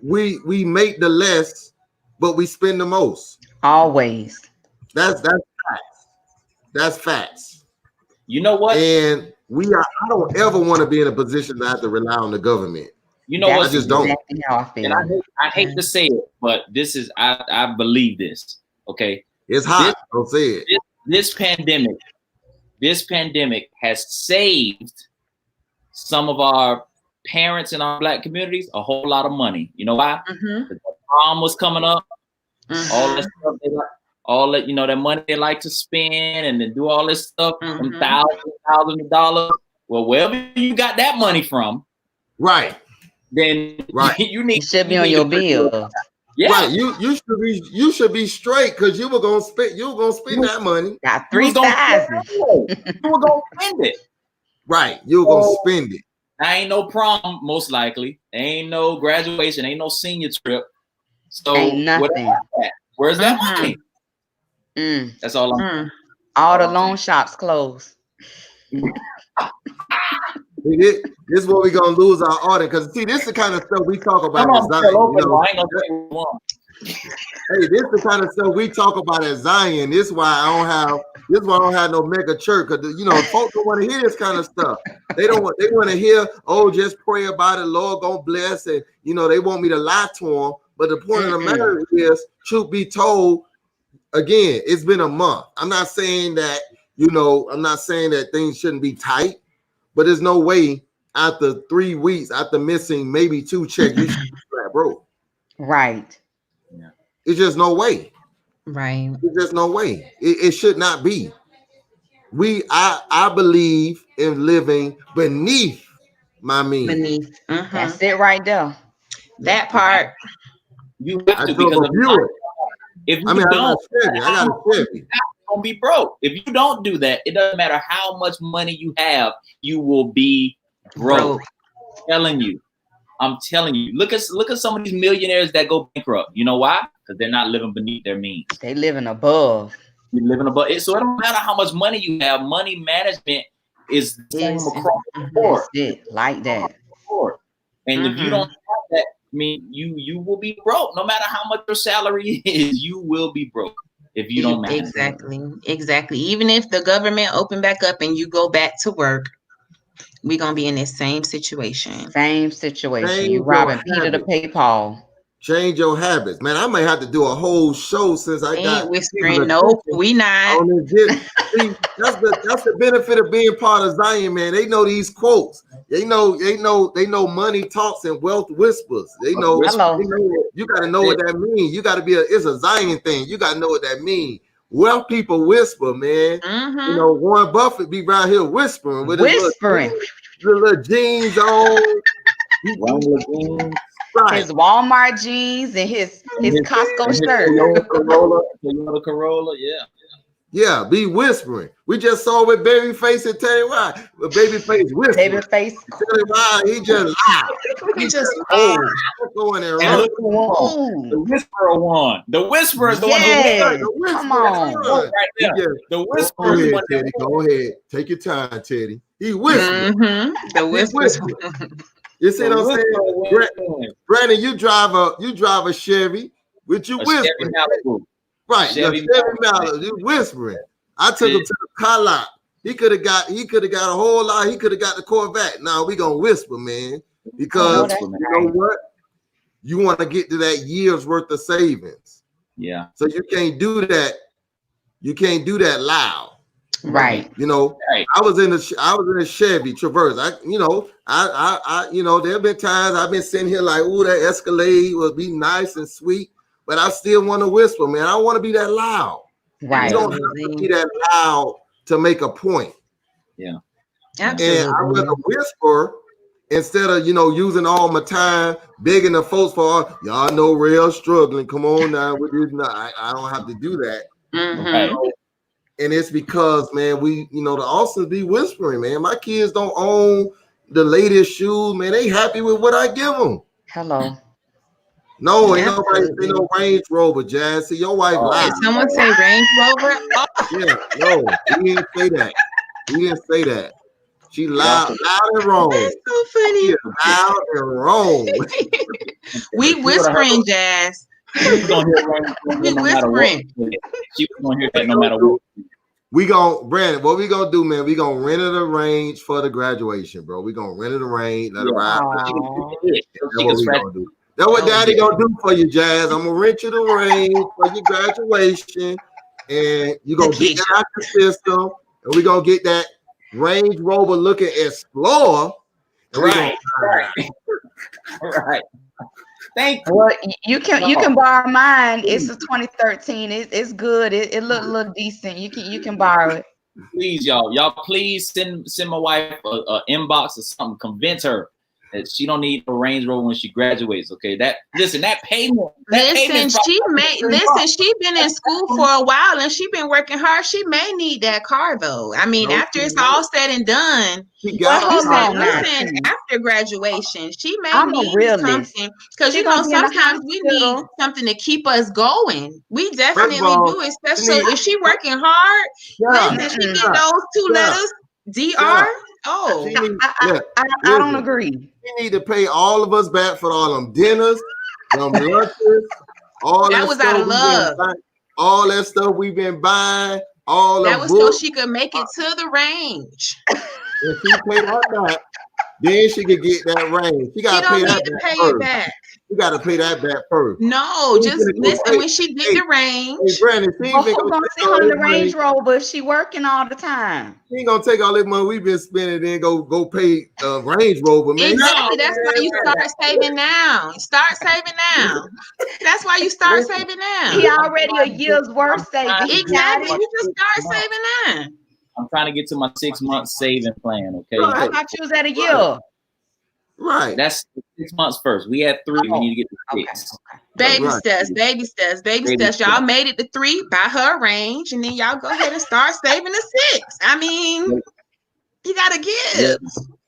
we make the less, but we spend the most. Always. That's facts. That's facts. You know what? And I don't ever want to be in a position to have to rely on the government. You know That's what? I just don't. exactly how I feel. And I hate to say it, but this is I believe this. Okay. It's hot. Don't say it. This pandemic has saved some of our parents in our Black communities a whole lot of money. You know why? Mm-hmm. The prom was coming up. Mm-hmm. All that stuff all that, you know, that money they like to spend and then do all this stuff, Mm-hmm. thousands of dollars. Well, wherever you got that money from, Right. then you need It should be on your bill. Yeah. Right. You should be straight because you were gonna spend that money. Got You was 3,000. You were gonna spend it. Right. You were gonna spend it. There ain't no prom, most likely. There ain't no graduation, ain't no senior trip. So Ain't nothing. Where's that Mhm. money? Mm. That's all I'm Mm. All the loan shops closed. See, this is where we're gonna lose our audience because see, this is the kind of stuff we talk about Come at on, Zion. Phil, You know? I ain't gonna tell you one. Hey, this is the kind of stuff we talk about at Zion. This is why I don't have no mega church because you know folks don't want to hear this kind of stuff. They want to hear, oh, just pray about it, Lord gonna bless, and you know they want me to lie to them. But the point of the matter is, truth be told, again, it's been a month. I'm not saying that things shouldn't be tight, but there's no way after 3 weeks, after missing maybe 2 checks, you should be flat broke. Right. It's just no way. Right. There's just no way. It should not be. I believe in living beneath my means. Beneath. Mhm. That's it right there. That part. You have I to drove because a Buick. if you I don't, got a Chevy. you're gonna be broke. If you don't do that, it doesn't matter how much money you have, you will be broke. I'm telling you. Look at some of these millionaires that go bankrupt. You know why? Because they're not living beneath their means. They living above. You're living above it. So it don't matter how much money you have. Money management is the same across the board. That's it. Like that. And if you don't have that, I mean, you will be broke. No matter how much your salary is, you will be broke if you don't manage. Exactly. Even if the government open back up and you go back to work, we're gonna be in this same situation. Same situation. Change You robbing your Peter to habits. pay Paul. Change your habits, man. I may have to do a whole show since I got Ain't whispering. Nope, we not. on this. See, that's the benefit of being part of Zion, man. They know these quotes. They know money talks and wealth whispers. They know. Hello. You got to know what that means. You got to be it's a Zion thing. You got to know what that means. Wealth people whisper, man. Mhm. You know, Warren Buffett be around here whispering with his little jeans on. Right. His Walmart jeans and his Costco shirt. Toyota Corolla, yeah. Yeah, be whispering. We just saw with Babyface and tell you why. With Babyface whispering. Babyface. Tell you why he just lied. He just going there, And right? look who won. The Whisperer won. The Whisperer is the one who Yes. won. Come on. Right there. The Whisperer Go is the ahead, one Teddy. that won. Go ahead. Take your time, Teddy. He whispering. The whispers. You see what I'm saying? Won. Brandon, you drive a Chevy with you A whispering. Chevy Malibu. Right, Chevy Chevy Malibu, you whispering. I took him to the car lot. He could have got a whole lot. He could have got the Corvette. Now we gonna whisper, man, because you know what? You want to get to that year's worth of savings. Yeah. So you can't do that. You can't do that loud. Right. You know, Right. I was in a Chevy Traverse. I there have been times I've been sitting here like, ooh, that Escalade would be nice and sweet, but I still want to whisper, man. I don't want to be that loud. Right. You don't have to be that loud to make a point. Yeah. Absolutely. And I rather whisper instead of using all my time begging the folks for y'all know real struggling. Come on now with this. No, I don't have to do that. Mhm. And it's because, man, the Austins be whispering, man. My kids don't own the latest shoes, man. They happy with what I give them. Hello. No, ain't nobody say no Range Rover, Jazz. See, your wife lied. Did someone say Range Rover? Oh, Yeah, no, he didn't say that. He didn't say that. She loud and wrong. That's so funny. She is loud and wrong. We whispering, Jazz. She was gonna hear Range Rover We no matter what. whispering. She was gonna hear that no matter what. We gon' Brandon, what we gonna do, man? We gonna rent it a range for the graduation, bro. We gonna rent it a range, let it ride. That's what we gonna do. That's what Daddy gonna do for you, Jazz. I'm gonna rent you the range for your graduation, and you gonna get that out the system, and we gonna get that Range Rover looking Explorer. Right. Right. Thank you. Well, you can borrow mine. It's a 2013. It's good. It look decent. You can borrow it. Please, y'all please send my wife a inbox or something. Convince her that she don't need a Range Rover when she graduates. Okay, that payment. She been in school for a while and she been working hard. She may need that car though. I mean, after it's all said and done. After graduation, she may need something because sometimes we need something to keep us going. We definitely do, especially if she working hard. Listen, she get those 2 letters, DR. Oh, I don't agree. We need to pay all of us back for all them dinners, them lunches, all that was out of love. All that stuff we've been buying, all that was so she could make it to the range. If she paid her back, then she could get that range. She got to pay that back. You got to pay that back first. No, just listen when she get the range. Hey, Brandon, who's gonna sit on the Range Rover if she working all the time? She ain't gonna take all this money we've been spending and go pay Range Rover, man. Exactly. That's why you start saving now. Start saving now. That's why you start saving now. He already a year's worth saving. Exactly. You just start saving now. I'm trying to get to my 6-month saving plan. Okay. Right. I thought you was at a year. Right. That's 6 months first. We had 3. We need to get to 6. Baby steps. Y'all made it to 3. Buy her a range, and then y'all go ahead and start saving to 6. I mean, you gotta give. Yeah.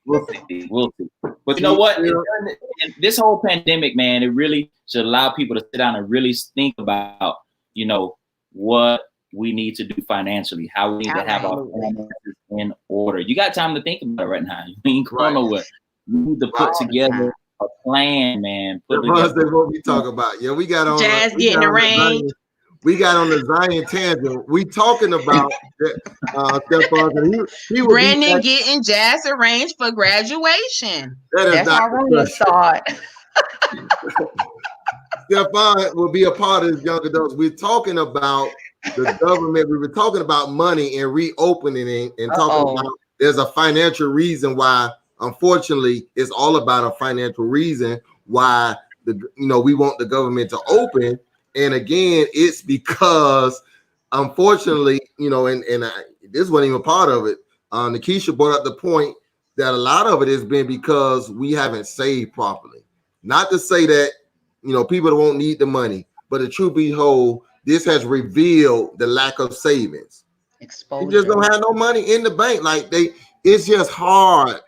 We'll see. But you know what? This whole pandemic, man, it really should allow people to sit down and really think about, what we need to do financially, how we need to have our finances in order. You got time to think about it right now. You ain't going nowhere. You need to put together a plan, man. That's what we talk about. Yeah, we got on Jazz getting the range. We got on the Zion tangent. We talking about Stephon. He Brandon getting Jazz arranged for graduation. That's how we're gonna start. Stephon will be a part of young adults. We're talking about the government. We were talking about money and reopening and talking about there's a financial reason why. Unfortunately, it's all about a financial reason why we want the government to open. And again, it's because unfortunately, this wasn't even part of it. Nikisha brought up the point that a lot of it has been because we haven't saved properly. Not to say that people won't need the money, but the truth be told, this has revealed the lack of savings. Exposure. You just don't have no money in the bank. It's just hard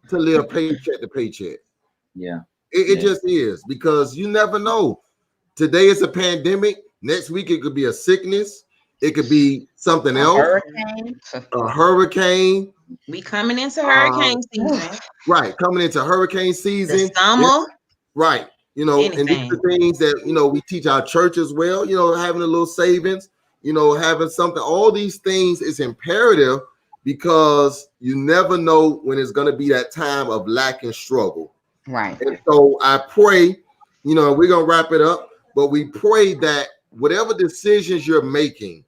to live paycheck to paycheck. Yeah. It just is, because you never know. Today it's a pandemic. Next week it could be a sickness. It could be something else. A hurricane. We coming into hurricane season. Right. Coming into hurricane season. The summer. Right. And these are things that, we teach our church as well, having a little savings, having something. All these things is imperative, because you never know when it's going to be that time of lack and struggle. Right. And so I pray, we're going to wrap it up, but we pray that whatever decisions you're making,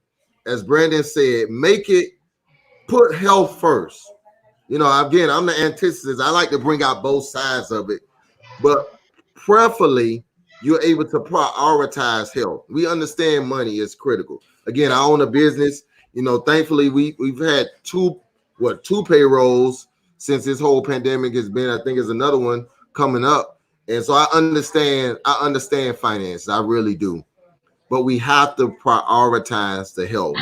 as Brandon said, put health first. Again, I'm the antithesis. I like to bring out both sides of it, but preferably you're able to prioritize health. We understand money is critical. Again, I own a business. Thankfully we've had two payrolls since this whole pandemic has been. I think there's another one coming up. And so I understand finance. I really do. But we have to prioritize the health.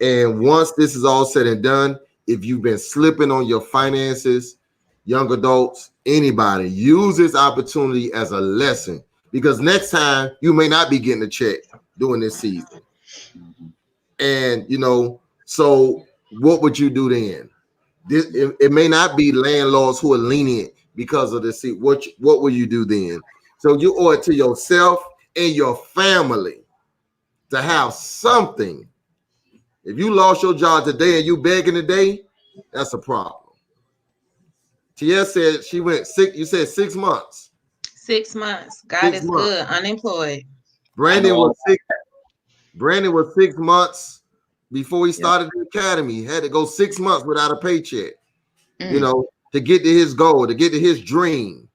And once this is all said and done, if you've been slipping on your finances, young adults, anybody, use this opportunity as a lesson, because next time you may not be getting a check during this season. And so what would you do then? It may not be landlords who are lenient because of the seat. What will you do then? So you owe it to yourself and your family to have something. If you lost your job today and you begging today, that's a problem. Tia said she went six. You said 6 months. 6 months. God 6 is months. good. Unemployed. I know Brandon was all 6. Brandon was 6 months before he yeah. started the academy. He had to go 6 months without a paycheck. Mm. To get to his goal, to get to his dream.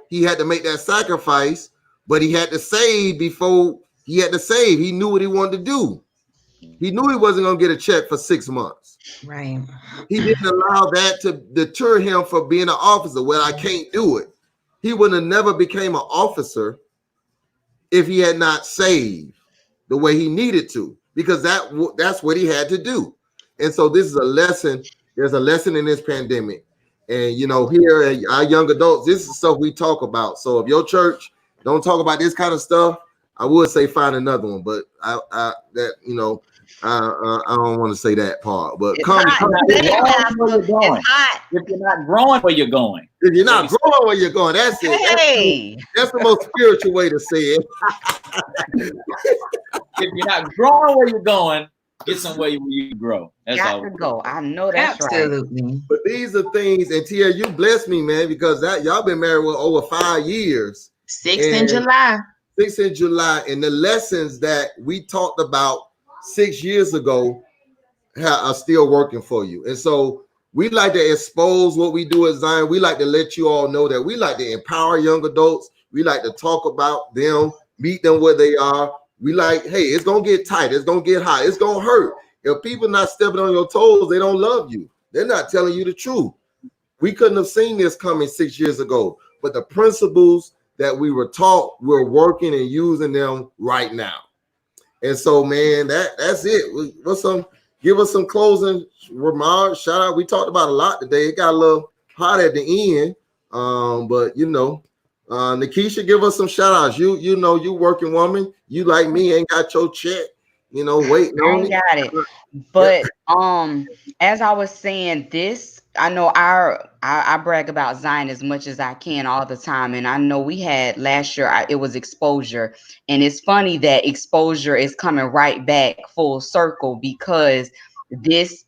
He had to make that sacrifice, but he had to save before he had to save. He knew what he wanted to do. He knew he wasn't going to get a check for 6 months. Right. He didn't allow that to deter him from being an officer. Well, I can't do it. He would have never became an officer if he had not saved the way he needed to, because that's what he had to do. And so this is a lesson. There's a lesson in this pandemic. And here at our young adults, this is stuff we talk about. So if your church don't talk about this kind of stuff, I would say find another one. But I don't want to say that part. But It's come, hot. If you're Say it, not growing where you're Pastor. going, It's hot. if you're not growing where you're going, if you're not growing where you're going, that's it. Hey, That's the most spiritual way to say it. if you're not growing where you're going, get somewhere where you can grow. That's got all. to go. I know that's right. Absolutely. But these are things, and Tia, you bless me, man, because y'all been married for over 5 years. 6 in July. 6 in July, and the lessons that we talked about 6 years ago are still working for you. And so we like to expose what we do at Zion. We like to let you all know that we like to empower young adults. We like to talk about them, meet them where they are. We like, hey, it's gonna get tight, it's gonna get hot, it's gonna hurt. If people not stepping on your toes, they don't love you. They're not telling you the truth. We couldn't have seen this coming 6 years ago, but the principles that we were taught, we're working and using them right now. And so, man, that's it. Give us some closing remarks. Shout out. We talked about a lot today. It got a little hot at the end, but Nikisha, give us some shout outs. You working woman. You like me ain't got your check. Waiting I on ain't it. got it. But as I was saying, this I know I brag about Zion as much as I can all the time, and I know we had last year. It was exposure, and it's funny that exposure is coming right back full circle because this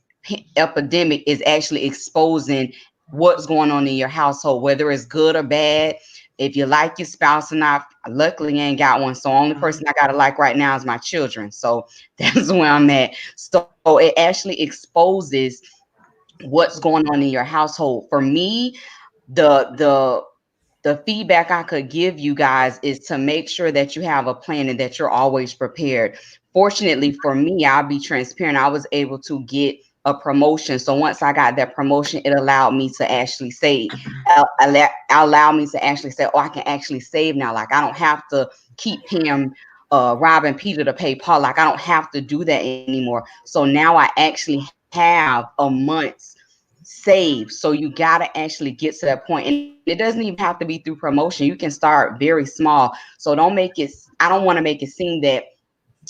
epidemic is actually exposing what's going on in your household, whether it's good or bad. If you like your spouse or not, luckily I ain't got one. So only person I gotta like right now is my children. So that's where I'm at. So it actually exposes what's going on in your household. For me, the feedback I could give you guys is to make sure that you have a plan and that you're always prepared. Fortunately for me, I'll be transparent. I was able to get a promotion. So once I got that promotion, it allowed me to actually save. Allow me to actually say, oh, I can actually save now. Like I don't have to keep paying Rob and Peter to pay Paul. Like I don't have to do that anymore. So now I actually have a month's save. So you got to actually get to that point. And it doesn't even have to be through promotion. You can start very small. So I don't want to make it seem that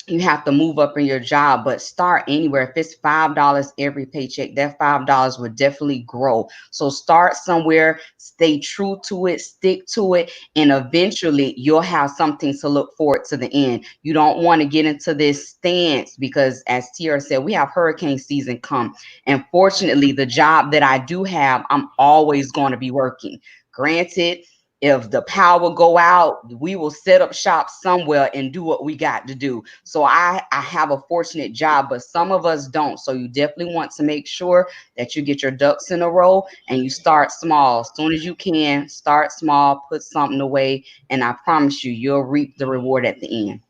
you have to move up in your job, but start anywhere. If it's $5 every paycheck, that $5 would definitely grow. So start somewhere, stay true to it, stick to it, and eventually you'll have something to look forward to the end. You don't want to get into this stance because, as Tiara said, we have hurricane season come. And fortunately, the job that I do have, I'm always going to be working. Granted, if the power go out, we will set up shop somewhere and do what we got to do. So I have a fortunate job, but some of us don't. So you definitely want to make sure that you get your ducks in a row and you start small. As soon as you can, start small, put something away, and I promise you, you'll reap the reward at the end.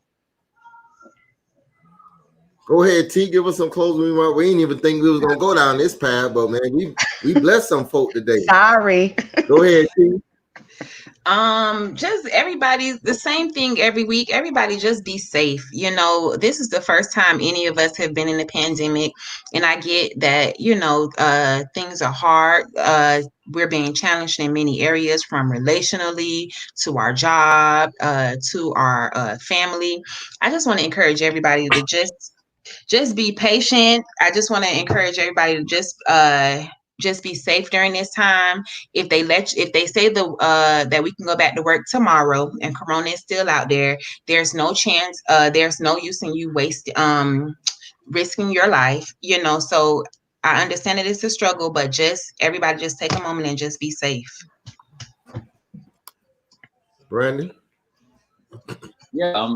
Go ahead, T. Give us some closing remarks. We didn't even think we was gonna go down this path, but man, we blessed some folk today. Sorry. Go ahead, T. Just everybody the same thing every week. Everybody just be safe. This is the first time any of us have been in a pandemic, and I get that, things are hard. We're being challenged in many areas, from relationally to our job, to our family. I just want to encourage everybody to just Just be patient. I just want to encourage everybody to just be safe during this time. If they say that we can go back to work tomorrow and Corona is still out there, there's no chance. There's no use in you risking your life. So I understand that it's a struggle, but everybody just take a moment and just be safe. Brandon? Yeah,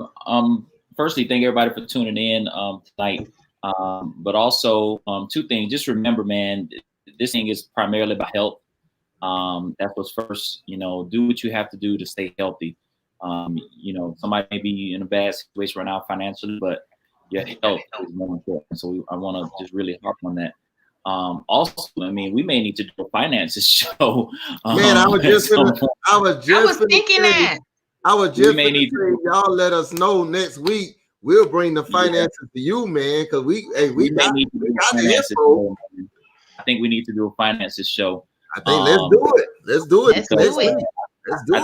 firstly, thank everybody for tuning in tonight. But also, two things. Just remember, man, this thing is primarily about health. That's what's first. Do what you have to do to stay healthy. Somebody may be in a bad situation right now financially, but your health is more important. So I want to just really harp on that. Also, I mean, we may need to do a finances show. Man, I was just thinking that. I was just saying, y'all let us know next week. We'll bring the finances to you, man, because we got the info. I think we need to do a finances show. I think let's do it. Let's do it. I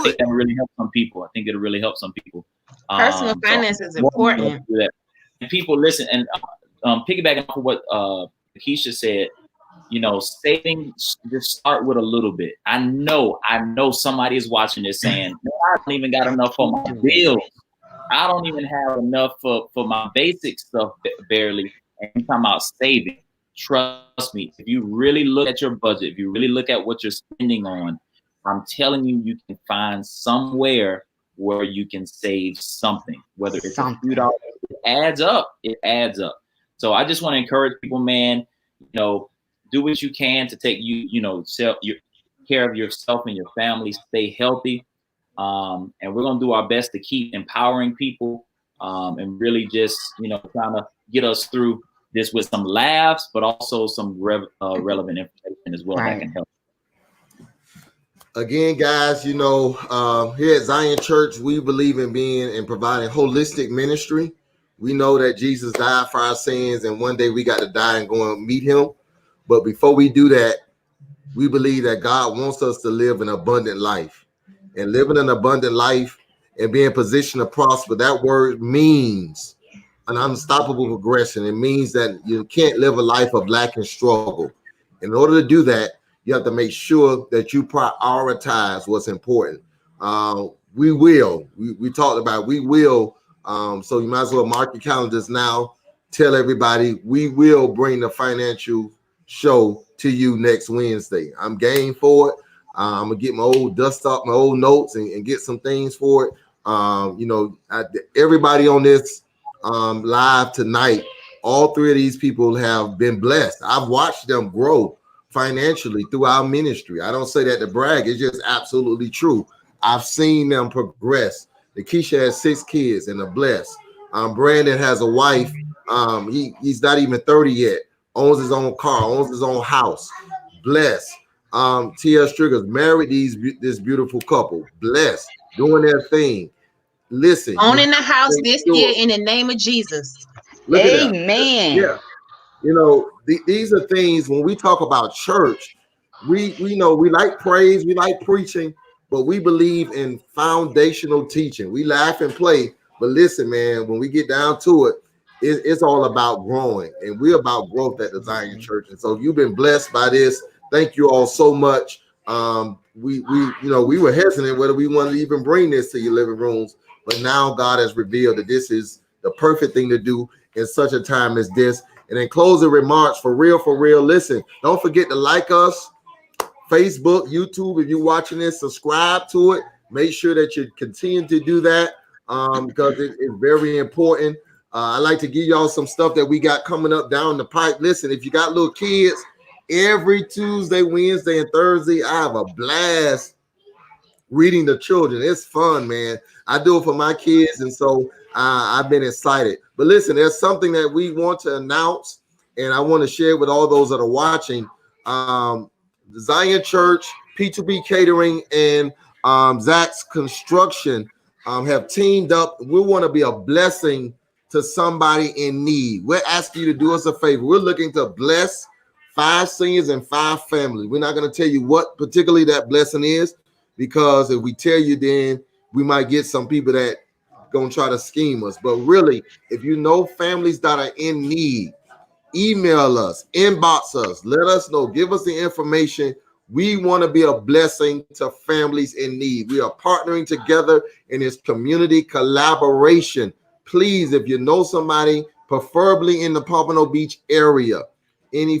think that will really help some people. I think it'll really help some people. Personal finance is important. And people listen, and piggybacking off of what Keisha said, saving, just start with a little bit. I know somebody is watching this saying, I don't even got enough for my bills. I don't even have enough for my basic stuff, barely. And I'm talking about saving. Trust me, if you really look at your budget, if you really look at what you're spending on, I'm telling you, you can find somewhere where you can save something, whether it's a few dollars. It adds up. It adds up. So I just want to encourage people, man, do what you can to take care of yourself and your family, stay healthy. And we're going to do our best to keep empowering people and really just, trying to get us through this with some laughs, but also some relevant information as well that can help. Again, guys, here at Zion Church, we believe in being and providing holistic ministry. We know that Jesus died for our sins, and one day we got to die and go and meet him. But before we do that, we believe that God wants us to live an abundant life. And living an abundant life and being positioned to prosper, that word means an unstoppable progression. It means that you can't live a life of lack and struggle. In order to do that, you have to make sure that you prioritize what's important. We talked about, we will. So you might as well mark your calendars now. Tell everybody we will bring the financial show to you next Wednesday. I'm game for it. I'm gonna get my old dust up, my old notes, and get some things for it. Everybody on this live tonight, all three of these people have been blessed. I've watched them grow financially through our ministry. I don't say that to brag. It's just absolutely true. I've seen them progress. Keisha has 6 kids and are blessed. Brandon has a wife. He's not even 30 yet. Owns his own car, owns his own house. Blessed. T.S. Trigger's married this beautiful couple. Blessed. Doing their thing. Listen. Owning the house this year in the name of Jesus. Amen. Yeah. These are things when we talk about church, we know we like praise, we like preaching, but we believe in foundational teaching. We laugh and play, but listen, man, when we get down to it, it's all about growing, and we're about growth at the Zion Church. And so if you've been blessed by this, thank you all so much. We were hesitant whether we wanted to even bring this to your living rooms, but now God has revealed that this is the perfect thing to do in such a time as this. And in closing remarks, for real, listen, don't forget to like us, Facebook, YouTube. If you're watching this, subscribe to it. Make sure that you continue to do that because it's very important. I like to give y'all some stuff that we got coming up down the pipe. Listen, if you got little kids, every Tuesday, Wednesday, and Thursday, I have a blast reading to children. It's fun, man. I do it for my kids, and so I've been excited. But listen, there's something that we want to announce, and I want to share with all those that are watching. Zion Church, P2B Catering, and Zach's Construction have teamed up. We want to be a blessing to somebody in need. We're asking you to do us a favor. We're looking to bless 5 seniors and 5 families. We're not going to tell you what particularly that blessing is, because if we tell you, then we might get some people that gonna try to scheme us. But really, if you know families that are in need, email us, inbox us, let us know, give us the information. We want to be a blessing to families in need. We are partnering together in this community collaboration. Please, if you know somebody, preferably in the Pompano Beach area, any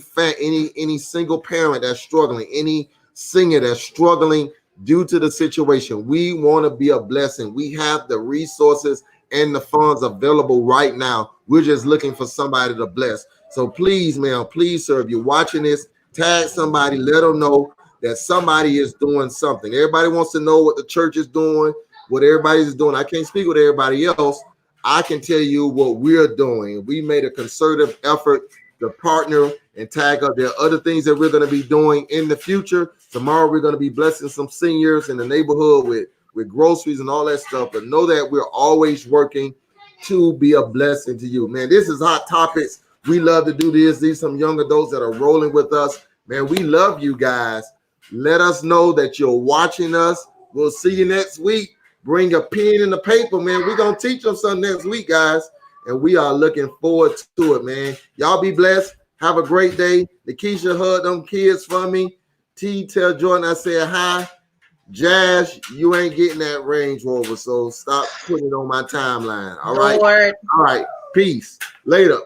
single parent that's struggling, any singer that's struggling due to the situation, we want to be a blessing. We have the resources and the funds available right now. We're just looking for somebody to bless. So please, ma'am, please, sir, if you're watching this, tag somebody, let them know that somebody is doing something. Everybody wants to know what the church is doing, what everybody's doing. I can't speak with everybody else. I can tell you what we're doing. We made a concerted effort to partner and tag up. There are other things that we're going to be doing in the future. Tomorrow, we're going to be blessing some seniors in the neighborhood with groceries and all that stuff. But know that we're always working to be a blessing to you. Man, this is Hot Topics. We love to do this. These are some young adults that are rolling with us. Man, we love you guys. Let us know that you're watching us. We'll see you next week. Bring a pen and a paper, man. We're going to teach them something next week, guys. And we are looking forward to it, man. Y'all be blessed. Have a great day. Lakeisha, hug them kids for me. T, tell Jordan I said hi. Jazz, you ain't getting that Range Rover, so stop putting it on my timeline. All right? Lord. All right. Peace. Later.